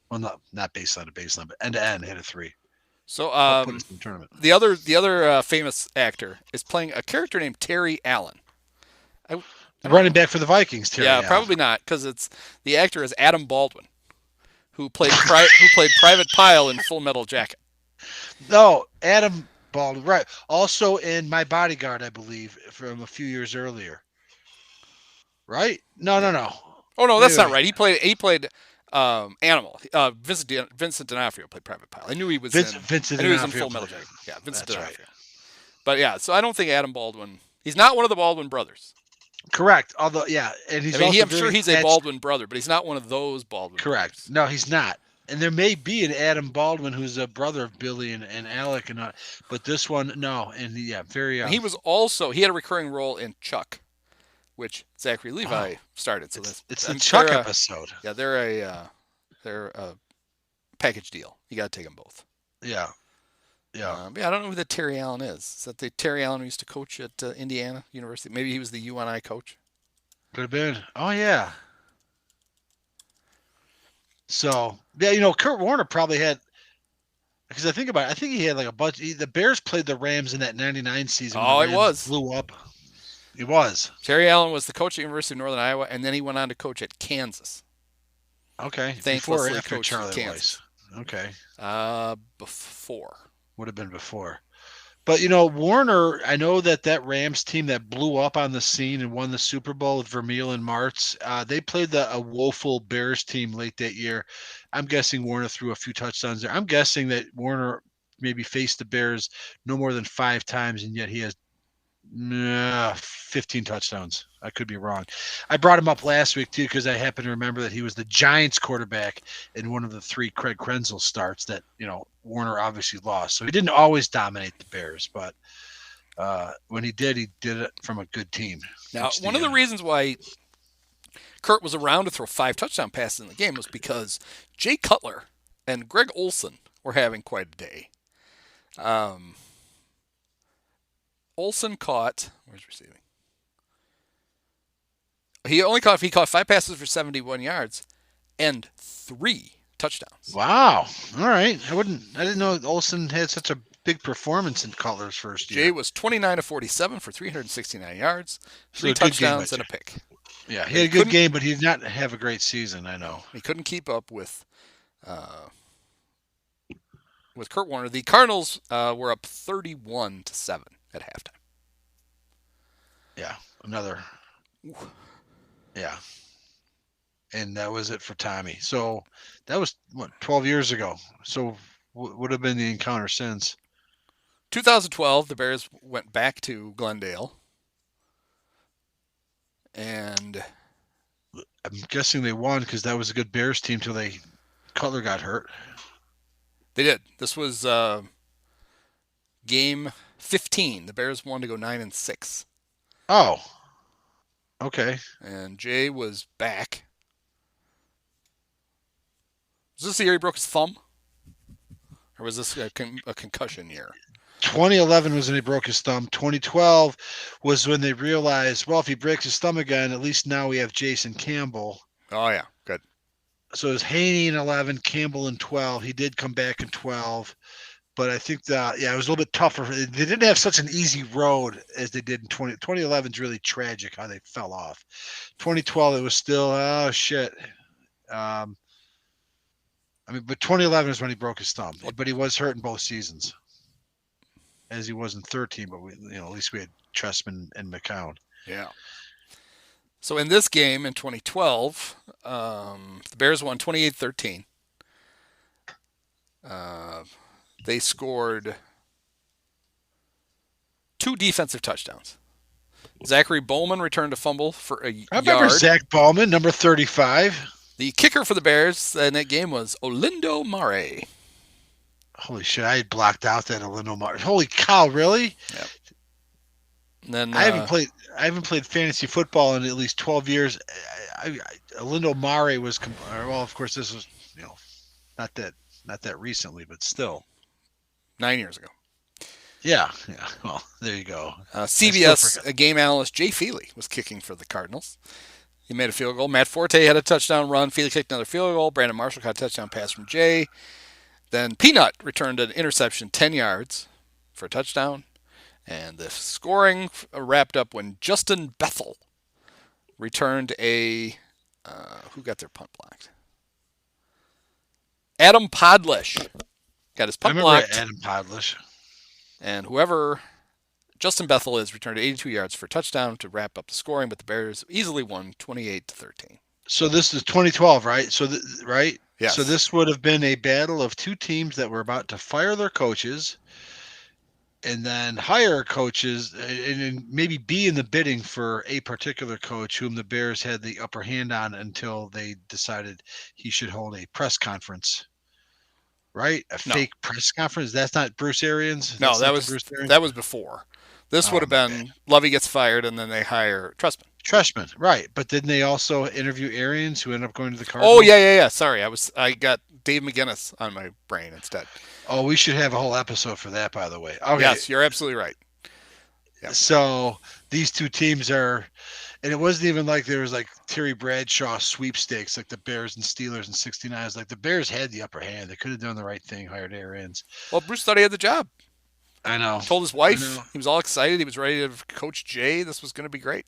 well, not baseline to baseline, but end to end, hit a three. So Put us in the tournament. the other famous actor is playing a character named Terry Allen. Running back for the Vikings, Terry. Yeah, Allen. probably not, because the actor is Adam Baldwin, who played Private Pyle in Full Metal Jacket. No, Adam Baldwin, right? Also in My Bodyguard, I believe, from a few years earlier. Right? No. Oh no, that's Wait. not right. He played Animal. Vincent D'Onofrio played Private Pyle. I knew he was Vincent I knew he was in D'Onofrio Full Metal played- Jacket. Yeah, Vincent That's D'Onofrio. But yeah, so I don't think Adam Baldwin. He's not one of the Baldwin brothers. Correct. Although, yeah, and he's. I mean, also I'm sure he's a Baldwin brother, but he's not one of those Baldwin. Correct. brothers. No, he's not. And there may be an Adam Baldwin who's a brother of Billy and Alec, but this one, no. And very. And he had a recurring role in Chuck, which Zachary Levi started. So it's the Chuck episode. Yeah, they're a package deal. You got to take them both. Yeah. I don't know who that Terry Allen is. Is that the Terry Allen who used to coach at Indiana University? Maybe he was the UNI coach. Could have been. Oh yeah. So yeah, Kurt Warner probably had. Because I think about it, I think he had like a bunch. The Bears played the Rams in that '99 season. Oh, when it the was. Rams blew up. It was. Terry Allen was the coach at the University of Northern Iowa, and then he went on to coach at Kansas. Okay. Thanklessly Before or after coached Charlie Kansas. Weiss? Okay. Before. Would have been before. But, Warner, I know that Rams team that blew up on the scene and won the Super Bowl with Vermeil and Martz, they played a woeful Bears team late that year. I'm guessing Warner threw a few touchdowns there. I'm guessing that Warner maybe faced the Bears no more than 5 times, and yet he has 15 touchdowns. I could be wrong. I brought him up last week, too, because I happen to remember that he was the Giants quarterback in one of the 3 Craig Krenzel starts that, Warner obviously lost. So he didn't always dominate the Bears, but when he did it from a good team. Now, one of the reasons why Kurt was around to throw 5 touchdown passes in the game was because Jay Cutler and Greg Olson were having quite a day. Olson caught, where's receiving? He caught 5 passes for 71 yards and 3 touchdowns. Wow. All right. I didn't know Olson had such a big performance in Cutler's first year. Jay was 29 of 47 for 369 yards, 3 So touchdowns and a pick. Yeah, he had a good game, but he did not have a great season, I know. He couldn't keep up with Kurt Warner. The Cardinals were up 31-7 at halftime. Yeah, another. Yeah. And that was it for Tommy. So that was, 12 years ago. So would have been the encounter since. 2012, the Bears went back to Glendale. And I'm guessing they won because that was a good Bears team till Cutler got hurt. They did. This was game 15. The Bears won to go 9-6. Oh. Okay. And Jay was back. Was this the year he broke his thumb? Or was this a concussion year? 2011 was when he broke his thumb. 2012 was when they realized, well, if he breaks his thumb again, at least now we have Jason Campbell. Oh, yeah. Good. So it was Haney in 11, Campbell in 12. He did come back in 12. But I think it was a little bit tougher. They didn't have such an easy road as they did in 2011 is really tragic how they fell off. 2012, it was still, oh, shit. But 2011 is when he broke his thumb. But he was hurt in both seasons. as he was in 13, but at least we had Trestman and McCown. Yeah. So in this game in 2012, the Bears won 28-13. They scored 2 defensive touchdowns. Zachary Bowman returned a fumble for a yard. I remember Zach Bowman, number 35. The kicker for the Bears in that game was Olindo Mare. Holy shit, I had blocked out that Olindo Mare. Holy cow, really? Yep. And then I haven't played fantasy football in at least 12 years. Olindo Mare was well, of course this was, not that recently, but still 9 years ago. Yeah. Well, there you go. CBS game analyst Jay Feely was kicking for the Cardinals. He made a field goal. Matt Forte had a touchdown run. Feely kicked another field goal. Brandon Marshall caught a touchdown pass from Jay. Then Peanut returned an interception 10 yards for a touchdown. And the scoring wrapped up when Justin Bethel returned a... who got their punt blocked? Adam Podlesh got his punt blocked. Adam Podlesh. And Justin Bethel is returned 82 yards for a touchdown to wrap up the scoring, but the Bears easily won 28-13. So this is 2012, right? Right? Yes. So this would have been a battle of 2 teams that were about to fire their coaches and then hire coaches and maybe be in the bidding for a particular coach whom the Bears had the upper hand on until they decided he should hold a press conference. Right? Fake press conference? That's not Bruce Arians? No, that was before. This would have been Lovey gets fired and then they hire Trestman, right. But didn't they also interview Arians who ended up going to the Cardinals? Oh, yeah. Sorry. I got Dave McGinnis on my brain instead. Oh, we should have a whole episode for that, by the way. Okay. Yes, you're absolutely right. Yep. So these 2 teams are, and it wasn't even like there was like Terry Bradshaw sweepstakes like the Bears and Steelers in '69. It's like the Bears had the upper hand. They could have done the right thing, hired Arians. Well, Bruce thought he had the job. I know. Told his wife. He was all excited. He was ready to coach Jay. This was going to be great.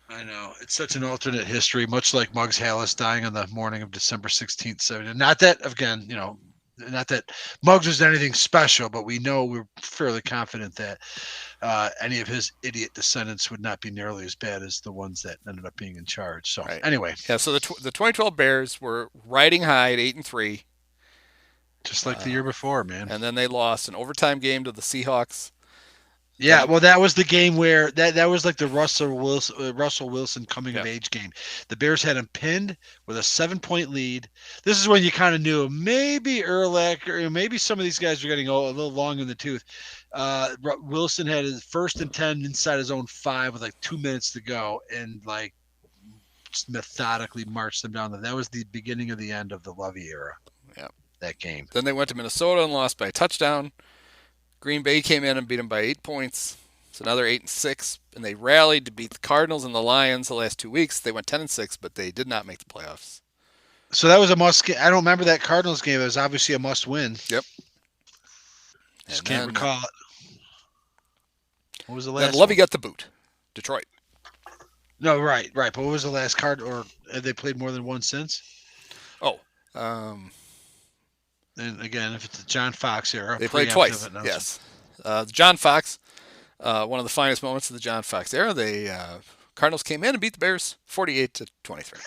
I know. It's such an alternate history, much like Muggs Hallis dying on the morning of December 16th, 70. Not that, again, not that Muggs was anything special, but we're fairly confident that any of his idiot descendants would not be nearly as bad as the ones that ended up being in charge. So Anyway. Yeah, so the 2012 Bears were riding high at 8-3. Just like the year before, man. And then they lost an overtime game to the Seahawks. Yeah, well, that was the game where that was like the Russell Wilson coming of age game. The Bears had him pinned with a 7-point lead. This is when you kind of knew maybe Urlacher or maybe some of these guys were getting a little long in the tooth. Wilson had his 1st and 10 inside his own 5 with like 2 minutes to go, and like just methodically marched them down. That was the beginning of the end of the Lovey era. Yeah, that game. Then they went to Minnesota and lost by a touchdown. Green Bay came in and beat them by 8 points. So now they're 8-6, and they rallied to beat the Cardinals and the Lions the last 2 weeks. They went 10-6, but they did not make the playoffs. So that was a must. I don't remember that Cardinals game. It was obviously a must win. Yep. Just can't recall it. What was the last? Then Lovey got the boot. Detroit. No, right. But what was the last card? Or have they played more than one since? Oh. And again, if it's the John Fox era, they played twice. Yes. John Fox, one of the finest moments of the John Fox era. The Cardinals came in and beat the Bears 48-23.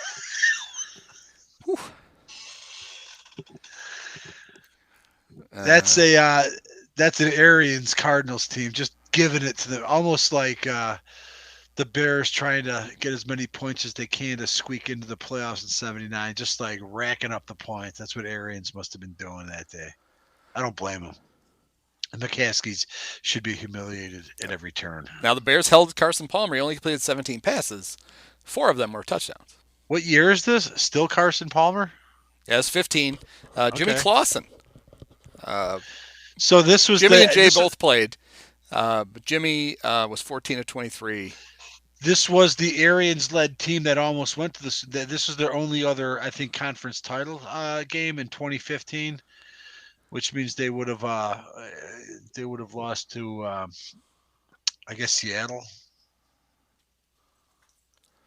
That's an Arians Cardinals team, just giving it to them, almost like the Bears trying to get as many points as they can to squeak into the playoffs in '79, just like racking up the points. That's what Arians must have been doing that day. I don't blame them. And McCaskey's should be humiliated at every turn. Now the Bears held Carson Palmer. He only completed 17 passes. 4 of them were touchdowns. What year is this? Still Carson Palmer? Yeah, it's 15. Jimmy Clausen. So this was Jimmy and Jay both played. But Jimmy was 14 of 23. This was the Arians-led team that almost went to this. This was their only other, I think, conference title game in 2015, which means they would have lost to, I guess, Seattle.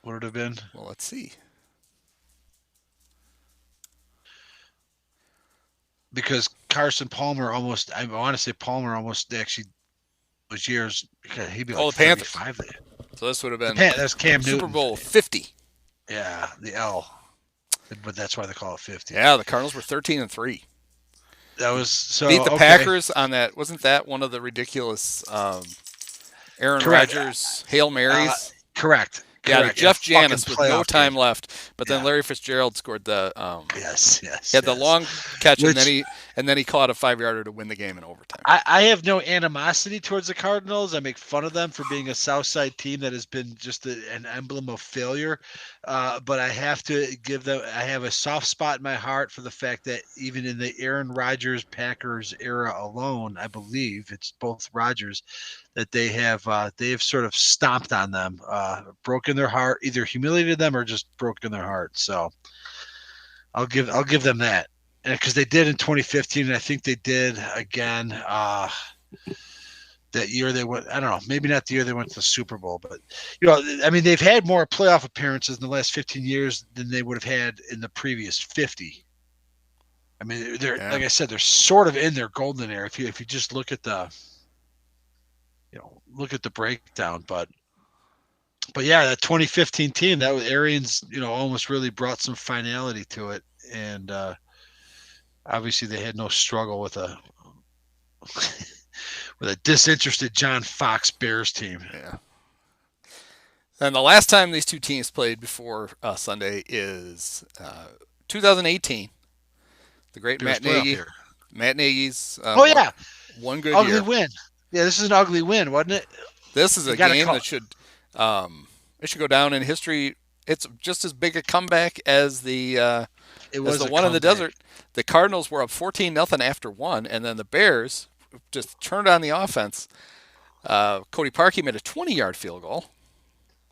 Would it have been? Well, let's see. Because Carson Palmer almost, I want to say Palmer almost actually years. He'd be Oh, like the Panthers. 35 there. So this would have been That's Cam Newton. Super Bowl 50. Yeah, the L. But that's why they call it 50. Yeah, the Cardinals were 13-3. That was so Beat the okay. Packers on that. Wasn't that one of the ridiculous Aaron Correct. Rodgers Hail Marys? Correct. Yeah, Correct. Jeff Yeah, Janis with no time left, but then Larry Fitzgerald scored the yes. He had the long catch, and then he caught a 5-yarder to win the game in overtime. I have no animosity towards the Cardinals. I make fun of them for being a Southside team that has been just an emblem of failure. But I have to give them. I have a soft spot in my heart for the fact that even in the Aaron Rodgers Packers era alone, I believe it's both Rodgers, that they have sort of stomped on them, broken their heart, either humiliated them or just broken their heart. So I'll give them that, because they did in 2015, and I think they did again that year they went. I don't know, maybe not the year they went to the Super Bowl, but I mean, they've had more playoff appearances in the last 15 years than they would have had in the previous 50. I mean, they're like I said, they're sort of in their golden era if you just look at the breakdown, but yeah, that 2015 team, that was Arians, almost really brought some finality to it, and obviously they had no struggle with a disinterested John Fox Bears team. Yeah. And the last time these two teams played before Sunday is 2018. The great Matt Nagy. Matt Nagy's one good ugly year. Win. Yeah, this is an ugly win, wasn't it? This is a game that should go down in history. It's just as big a comeback as the one in the desert. The Cardinals were up 14-0 after one, and then the Bears just turned on the offense. Cody Parkey made a 20-yard field goal.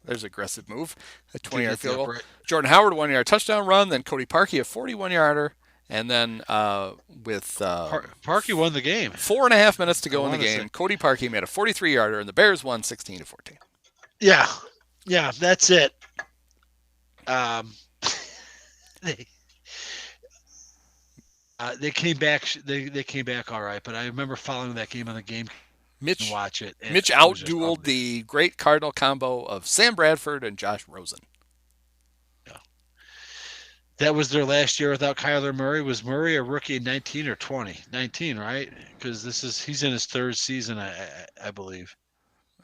There's an aggressive move. A 20-yard field goal. Jordan Howard, 1-yard touchdown run. Then Cody Parkey, a 41-yarder. And then with Parkey won the game. 4.5 minutes to go in the game, Cody Parkey made a 43-yarder, and the Bears won 16-14. Yeah, that's it. They came back. They came back all right, but I remember following that game on the game. Mitch watch it. Mitch outdueled the great Cardinal combo of Sam Bradford and Josh Rosen. That was their last year without Kyler Murray. Was Murray a rookie in 19 or 20? 19, right? Because he's in his third season, I believe.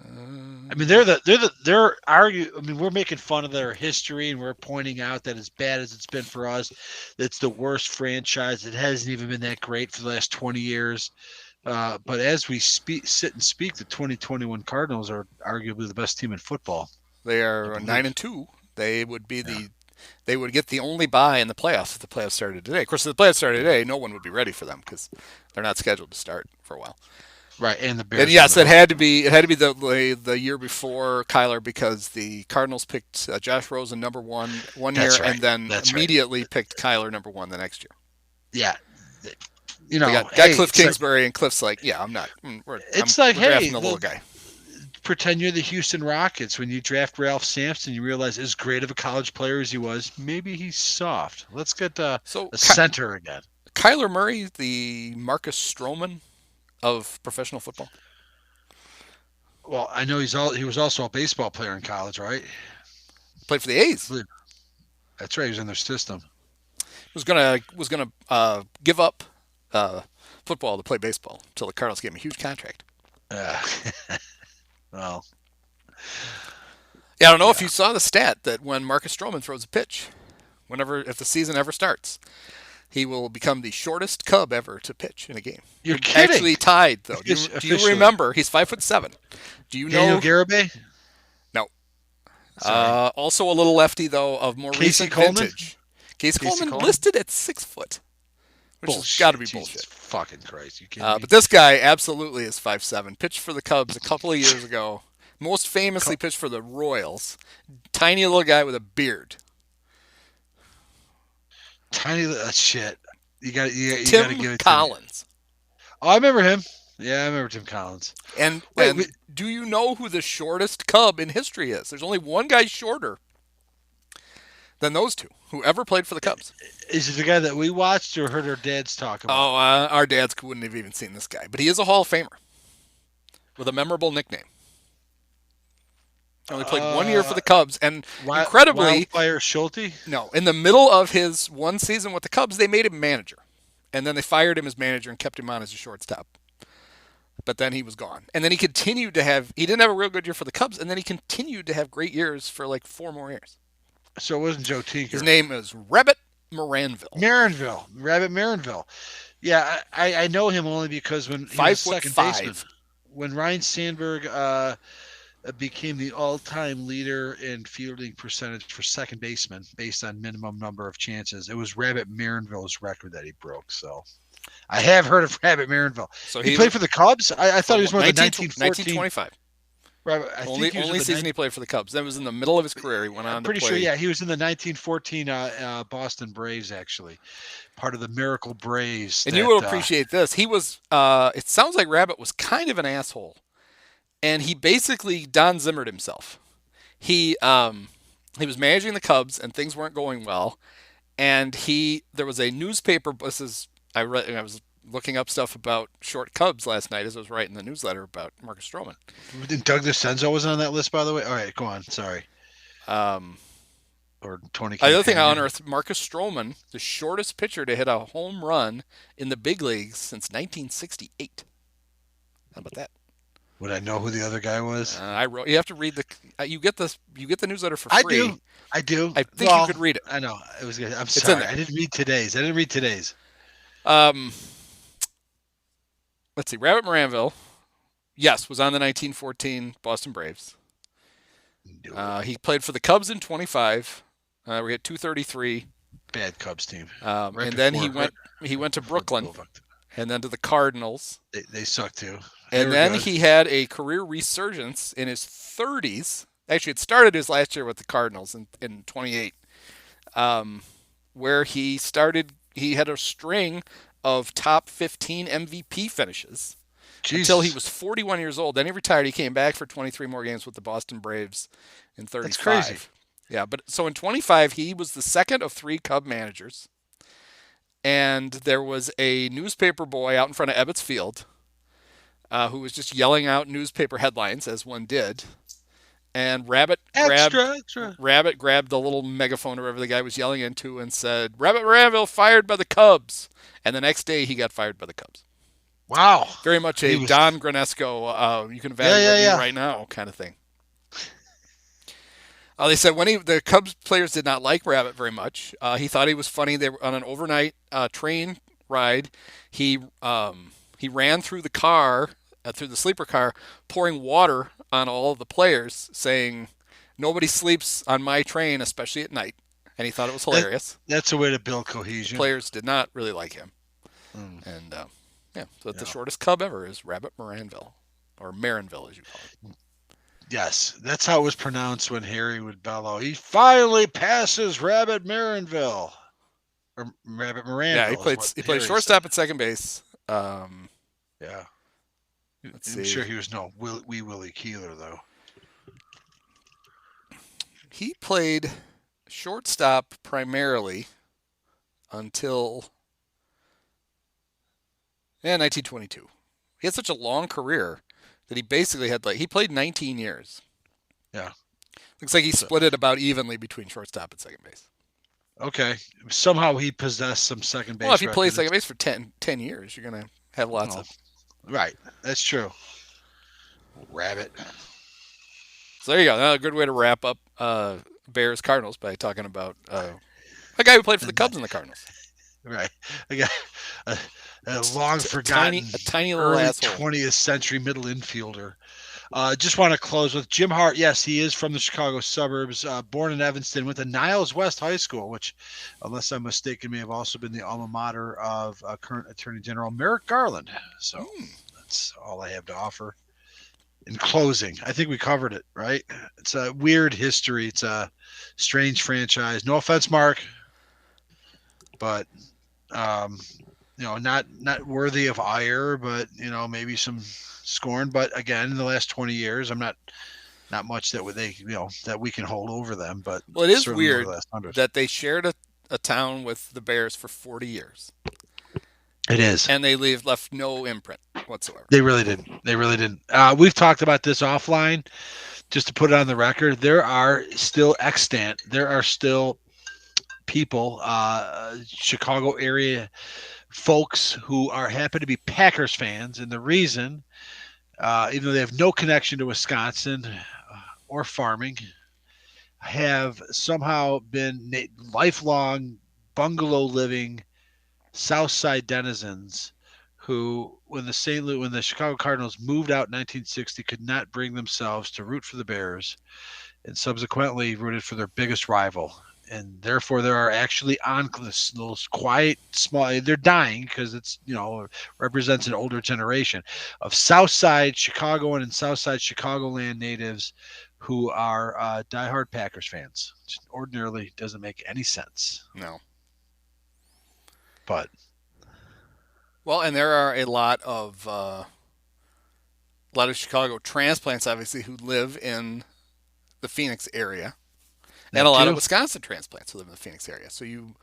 I mean, they're arguing. I mean, we're making fun of their history, and we're pointing out that as bad as it's been for us, it's the worst franchise. It hasn't even been that great for the last 20 years. But as we sit and speak, the 2021 Cardinals are arguably the best team in football. They are 9-2. They would be They would get the only bye in the playoffs if the playoffs started today. Of course, if the playoffs started today, no one would be ready for them because they're not scheduled to start for a while. Right, and the Bears. And yes, it had to be the year before Kyler because the Cardinals picked Josh Rosen number one year, right. and then immediately picked Kyler number one the next year. Yeah, they got Cliff Kingsbury, and Cliff's like, yeah, I'm not. We're drafting the little guy. Pretend you're the Houston Rockets. When you draft Ralph Sampson, you realize as great of a college player as he was, maybe he's soft. Let's get a center again. Kyler Murray, the Marcus Stroman of professional football. Well, I know he was also a baseball player in college, right? Played for the A's. That's right. He was in their system. Was gonna give up football to play baseball until the Cardinals gave him a huge contract. Well, yeah, I don't know if you saw the stat that when Marcus Stroman throws a pitch, if the season ever starts, he will become the shortest Cub ever to pitch in a game. You're kidding. Actually tied though. Do you remember? He's 5'7". Do you know? Daniel Garibay? No. Also a little lefty though of more recent vintage. Casey Coleman listed at 6 foot, which has got to be bullshit. Fucking Christ, you kidding me? But this guy absolutely is 5'7". Pitched for the Cubs a couple of years ago. Most famously pitched for the Royals. Tiny little guy with a beard. Tiny little shit. You got to give it Tim Collins. Oh, I remember him. Yeah, I remember Tim Collins. And do you know who the shortest Cub in history is? There's only one guy shorter than those two who ever played for the Cubs. Is it the guy that we watched or heard our dads talk about? Oh, our dads wouldn't have even seen this guy, but he is a Hall of Famer. with a memorable nickname. Only played 1 year for the Cubs, and incredibly, Wildfire Schulte. no, in the middle of his one season with the Cubs, they made him manager, and then they fired him as manager and kept him on as a shortstop. But then he was gone, and then he continued to have. He didn't have a real good year for the Cubs, and then he continued to have great years for like 4 more years. So it wasn't Joe Tinker. His name is Rabbit Maranville. Rabbit Maranville. Yeah, I know him only because when he was second baseman, when Ryan Sandberg became the all-time leader in fielding percentage for second baseman based on minimum number of chances, it was Rabbit Maranville's record that he broke. So I have heard of Rabbit Maranville. So he played for the Cubs? I thought he was more the 1925. Right, only season he played for the Cubs. That was in the middle of his career. He went on to play. Pretty sure, yeah. He was in the 1914 Boston Braves, actually. Part of the Miracle Braves. And you will appreciate this. He was, it sounds like Rabbit was kind of an asshole. And he basically Don Zimmered himself. He was managing the Cubs, and things weren't going well. And there was a newspaper, I was looking up stuff about short Cubs last night as I was writing the newsletter about Marcus Stroman. Doug DeCenzo wasn't on that list, by the way? All right, go on. Sorry. Or Tony. The other thing I unearthed, Marcus Stroman, the shortest pitcher to hit a home run in the big leagues since 1968. How about that? Would I know who the other guy was? I wrote. You have to read the. You get the newsletter for free. I do. I think you could read it. I know. It was good. I'm sorry. I didn't read today's. Let's see. Rabbit Maranville, yes, was on the 1914 Boston Braves. He played for the Cubs in 25. We had 233. Bad Cubs team. And then he went to Brooklyn, and then to the Cardinals. They suck too. And then he had a career resurgence in his 30s. Actually, it started his last year with the Cardinals in 28, where he had a string of top 15 MVP finishes until he was 41 years old. Then he retired. He came back for 23 more games with the Boston Braves in 35. That's crazy. Yeah, but so in 25, he was the second of 3 Cub managers. And there was a newspaper boy out in front of Ebbets Field who was just yelling out newspaper headlines, as one did. And Rabbit grabbed the little megaphone or whatever the guy was yelling into and said, "Rabbit Maranville fired by the Cubs." And the next day he got fired by the Cubs. Wow. Very much a Don Granesco, you can evaluate me right now kind of thing. They said the Cubs players did not like Rabbit very much. He thought he was funny. They were on an overnight train ride. He ran through the car, through the sleeper car, pouring water on all of the players, saying, "Nobody sleeps on my train, especially at night." And he thought it was hilarious. That's a way to build cohesion. Players did not really like him. And, so the shortest Cub ever is Rabbit Maranville, or Maranville, as you call it. Yes, that's how it was pronounced when Harry would bellow, "He finally passes Rabbit Maranville." Or Rabbit Maranville. Yeah, he played shortstop at second base. Yeah. I'm sure he was Wee Willie Keeler, though. He played shortstop primarily until 1922. He had such a long career that he basically he played 19 years. Yeah. Looks like he split it about evenly between shortstop and second base. Okay. Somehow he possessed some second base. Well, if you play second base for 10 years, you're going to have lots of... Right. That's true. Rabbit. So there you go. Another good way to wrap up Bears Cardinals by talking about a guy who played for the Cubs and the Cardinals. Right. I got a long forgotten, a tiny little early asshole. 20th century middle infielder. Just want to close with Jim Hart. Yes, he is from the Chicago suburbs. Born in Evanston, went to Niles West High School, which, unless I'm mistaken, may have also been the alma mater of current Attorney General Merrick Garland. So that's all I have to offer. In closing, I think we covered it, right? It's a weird history. It's a strange franchise. No offense, Mark, but not worthy of ire, but maybe some scorn. But again, in the last 20 years, I'm not much that that we can hold over them. But it is weird that they shared a town with the Bears for 40 years. It is. And they left no imprint whatsoever. They really didn't. They really didn't. We've talked about this offline. Just to put it on the record, there are still extant. There are still people, Chicago area folks who are happen to be Packers fans, and the reason, even though they have no connection to Wisconsin or farming, have somehow been lifelong bungalow living South Side denizens who, when the Chicago Cardinals moved out in 1960, could not bring themselves to root for the Bears, and subsequently rooted for their biggest rival. And therefore, there are actually those quiet, small. They're dying because it's represents an older generation of South Side Chicagoan and South Side Chicagoland natives who are diehard Packers fans. Which ordinarily doesn't make any sense. No. But and there are a lot of Chicago transplants, obviously, who live in the Phoenix area, and a lot of Wisconsin transplants who live in the Phoenix area. So you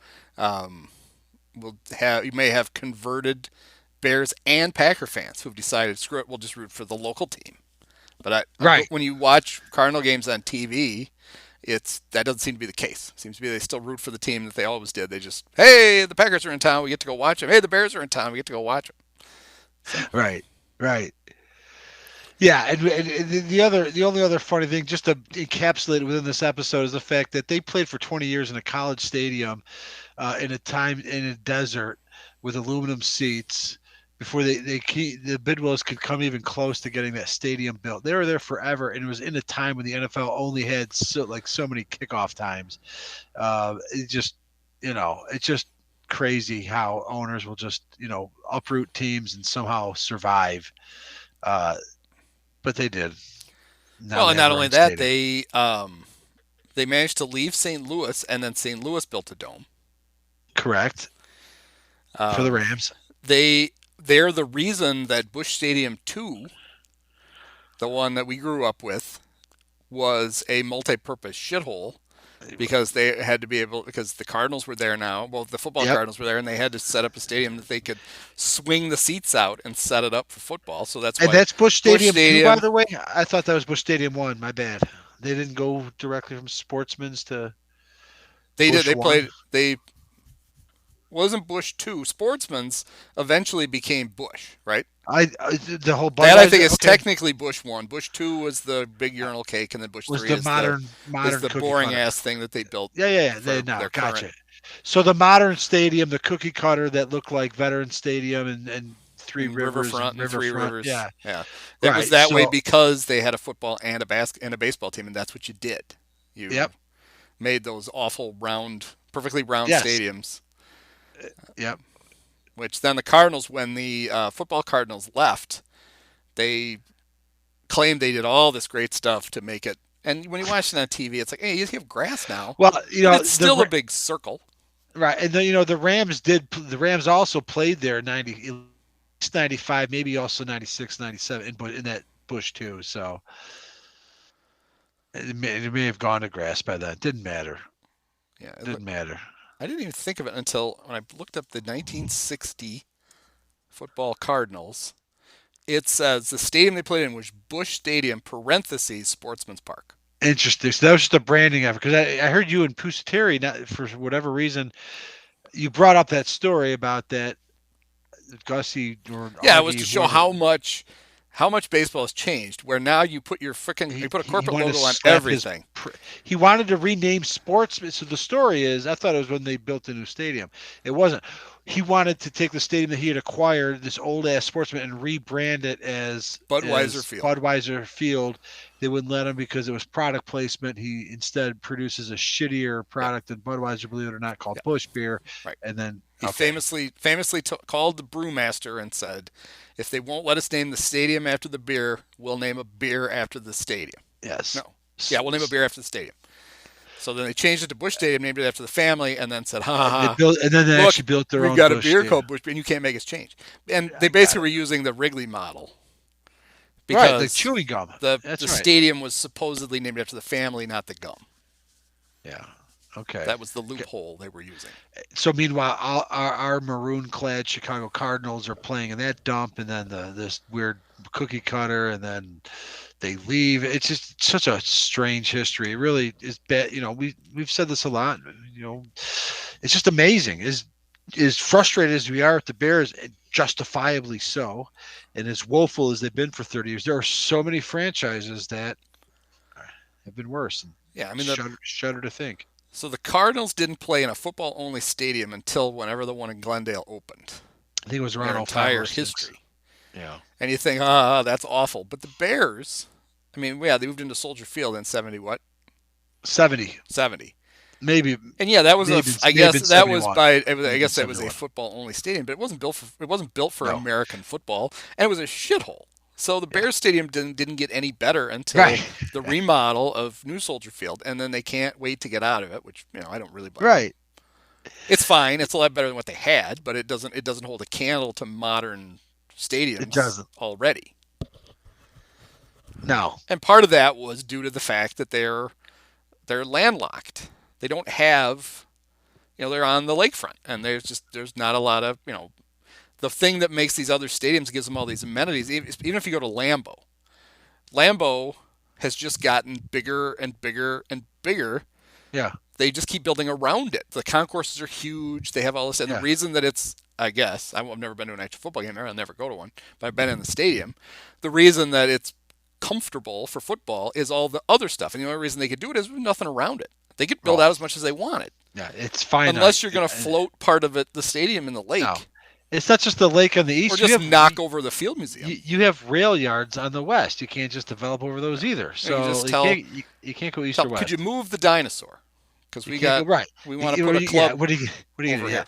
may have converted Bears and Packer fans who've decided, screw it, we'll just root for the local team. But when you watch Cardinal games on TV, that doesn't seem to be the case. It seems to be they still root for the team that they always did. They just, hey, the Packers are in town, we get to go watch them. Hey, the Bears are in town, we get to go watch them. So. Right. Yeah, and the only other funny thing, just to encapsulate within this episode, is the fact that they played for 20 years in a college stadium, in a desert with aluminum seats before the Bidwells could come even close to getting that stadium built. They were there forever, and it was in a time when the NFL only had so many kickoff times. It's just crazy how owners will just uproot teams and somehow survive. But they did. And not only that, they managed to leave St. Louis, and then St. Louis built a dome. Correct. For the Rams. They're the reason that Busch Stadium 2, the one that we grew up with, was a multi-purpose shithole because they had to be able, because the Cardinals were there now. Well, the football Cardinals were there, and they had to set up a stadium that they could swing the seats out and set it up for football. So that's why. And that's Busch Stadium 2, by the way. I thought that was Busch Stadium 1. My bad. They didn't go directly from Sportsman's to. They Busch did. They 1. played. They wasn't Busch 2. Sportsman's eventually became Busch, right? The whole that I think is technically Busch 1. Busch 2 was the big urinal cake, and then Busch 3 was the modern is the boring ass thing that they built. Yeah. Gotcha. So the modern stadium, the cookie cutter that looked like Veterans Stadium and Three Rivers, Riverfront, and Three Rivers. Yeah. It was that way because they had a football and a baseball team, and that's what you did. You made those awful perfectly round stadiums. Yep. Which then the Cardinals, when the football Cardinals left, they claimed they did all this great stuff to make it. And when you watch it on TV, it's like, hey, you have grass now. Well, it's still a big circle. Right, and then the Rams did. The Rams also played there 95, maybe also 96, 97, but in that Busch too. So it may have gone to grass by then. Didn't matter. Yeah, it didn't matter. I didn't even think of it until when I looked up the 1960 football Cardinals. It says the stadium they played in was Busch Stadium (Sportsman's Park). Interesting. So that was just a branding effort, because I heard you and Pusateri, for whatever reason, you brought up that story about that Gussie. It was to show how much baseball has changed. Where now you put a corporate logo on everything. He wanted to rename Sportsman. So the story is, I thought it was when they built the new stadium. It wasn't. He wanted to take the stadium that he had acquired, this old ass Sportsman, and rebrand it as Budweiser Field. They wouldn't let him because it was product placement. He instead produces a shittier product than Budweiser, believe it or not, called Busch Beer. Right. And then he famously called the brewmaster and said, if they won't let us name the stadium after the beer, we'll name a beer after the stadium. Yes. No. Yeah, we'll name a beer after the stadium. So then they changed it to Busch Stadium, named it after the family, and then said, and then they actually built their own. We've got a beer called Busch Beer, and you can't make us change. And they basically were using the Wrigley model. Right, the chewing gum. The stadium was supposedly named after the family, not the gum. Yeah. Okay. That was the loophole they were using. So meanwhile, our maroon-clad Chicago Cardinals are playing in that dump, and then this weird cookie cutter, and then they leave. It's just such a strange history. It really is bad. We've said this a lot. It's just amazing. As frustrated as we are at the Bears, justifiably so, and as woeful as they've been for 30 years, there are so many franchises that have been worse. Yeah, I mean, shudder to think. So the Cardinals didn't play in a football-only stadium until whenever the one in Glendale opened. I think it was around their entire history. Yeah. And you think, that's awful. But the Bears, I mean, yeah, they moved into Soldier Field in 70 what? 70. Maybe. And yeah, that was I guess that was a football-only stadium, but it wasn't built for American football, and it was a shithole. So the Bears Stadium didn't get any better until the remodel of New Soldier Field, and then they can't wait to get out of it, which I don't really blame. Right. It's fine. It's a lot better than what they had, but it doesn't hold a candle to modern stadiums. It doesn't already. No. And part of that was due to the fact that they're landlocked. They don't have, they're on the lakefront, and there's not a lot of, the thing that makes these other stadiums, gives them all these amenities. Even if you go to Lambeau has just gotten bigger and bigger and bigger. Yeah. They just keep building around it. The concourses are huge. They have all this. And the reason that it's, I guess, I've never been to an actual football game there. I'll never go to one. But I've been in the stadium. The reason that it's comfortable for football is all the other stuff. And the only reason they could do it is with nothing around it. They could build out as much as they wanted. Yeah, it's fine. Unless you're going to float part of the stadium in the lake. No. It's not just the lake on the east. Or just knock over the field museum. You have rail yards on the west. You can't just develop over those either. So you can't go east or west. Could you move the dinosaur? Because we want to put a club. Yeah, what are you over here?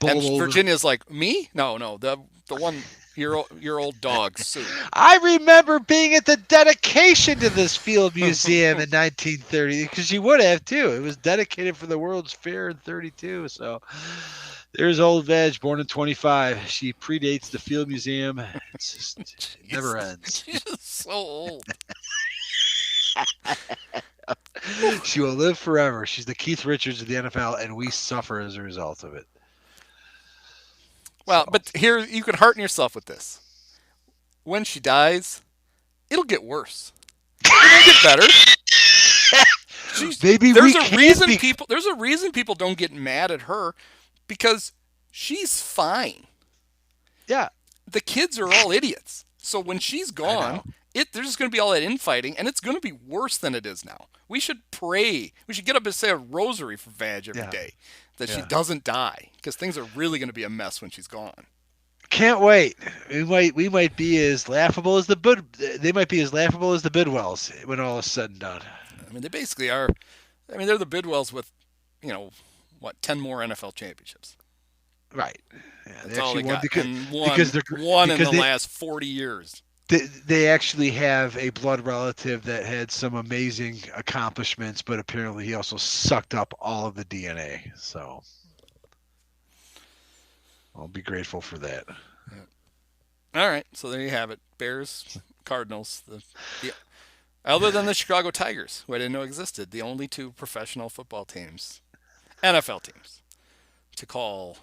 And Virginia's like, me? No, the one your old dog, Sue. I remember being at the dedication to this field museum in 1930, because you would have too. It was dedicated for the World's Fair in 32. So there's old Veg, born in 25. She predates the field museum. It's just, it never ends. She's so old. She will live forever. She's the Keith Richards of the NFL, and we suffer as a result of it. Well, but here, you can hearten yourself with this. When she dies, it'll get worse. It won't get better. There's a reason people don't get mad at her, because she's fine. Yeah. The kids are all idiots. So when she's gone, there's just going to be all that infighting, and it's going to be worse than it is now. We should pray. We should get up and say a rosary for Vag every day that she doesn't die, because things are really going to be a mess when she's gone. Can't wait. We might be as laughable as they might be as laughable as the Bidwells when all is said and done. I mean, they basically are. I mean, they're the Bidwells with, 10 more NFL championships. Right. Yeah, that's all they got. Because they're in the last 40 years. They actually have a blood relative that had some amazing accomplishments, but apparently he also sucked up all of the DNA. So I'll be grateful for that. Yeah. All right. So there you have it. Bears, Cardinals. Other than the Chicago Tigers, who I didn't know existed, the only two professional football teams, NFL teams, to call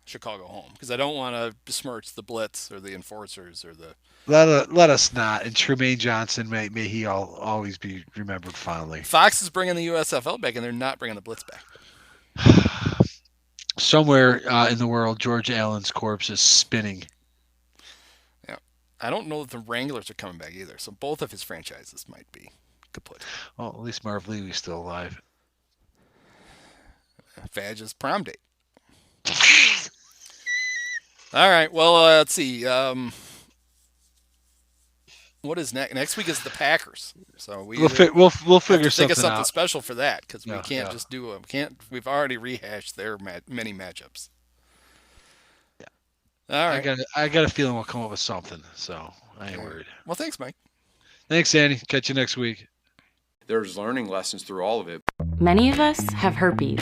Chicago home, because I don't want to besmirch the Blitz or the Enforcers or the. Let us not. And Trumaine Johnson, may he always be remembered fondly. Fox is bringing the USFL back, and they're not bringing the Blitz back. Somewhere in the world, George Allen's corpse is spinning. Yeah, I don't know that the Wranglers are coming back either. So both of his franchises might be kaput. Well, at least Marv Levy's still alive. Vag's prom date. All right. Well, let's see. What is next? Next week is the Packers. So we'll figure something out. Something out. special for that, because we can't just do it. We've already rehashed their many matchups. Yeah. All right. I got a feeling we'll come up with something. So I ain't worried. Well, thanks, Mike. Thanks, Andy. Catch you next week. There's learning lessons through all of it. Many of us have herpes.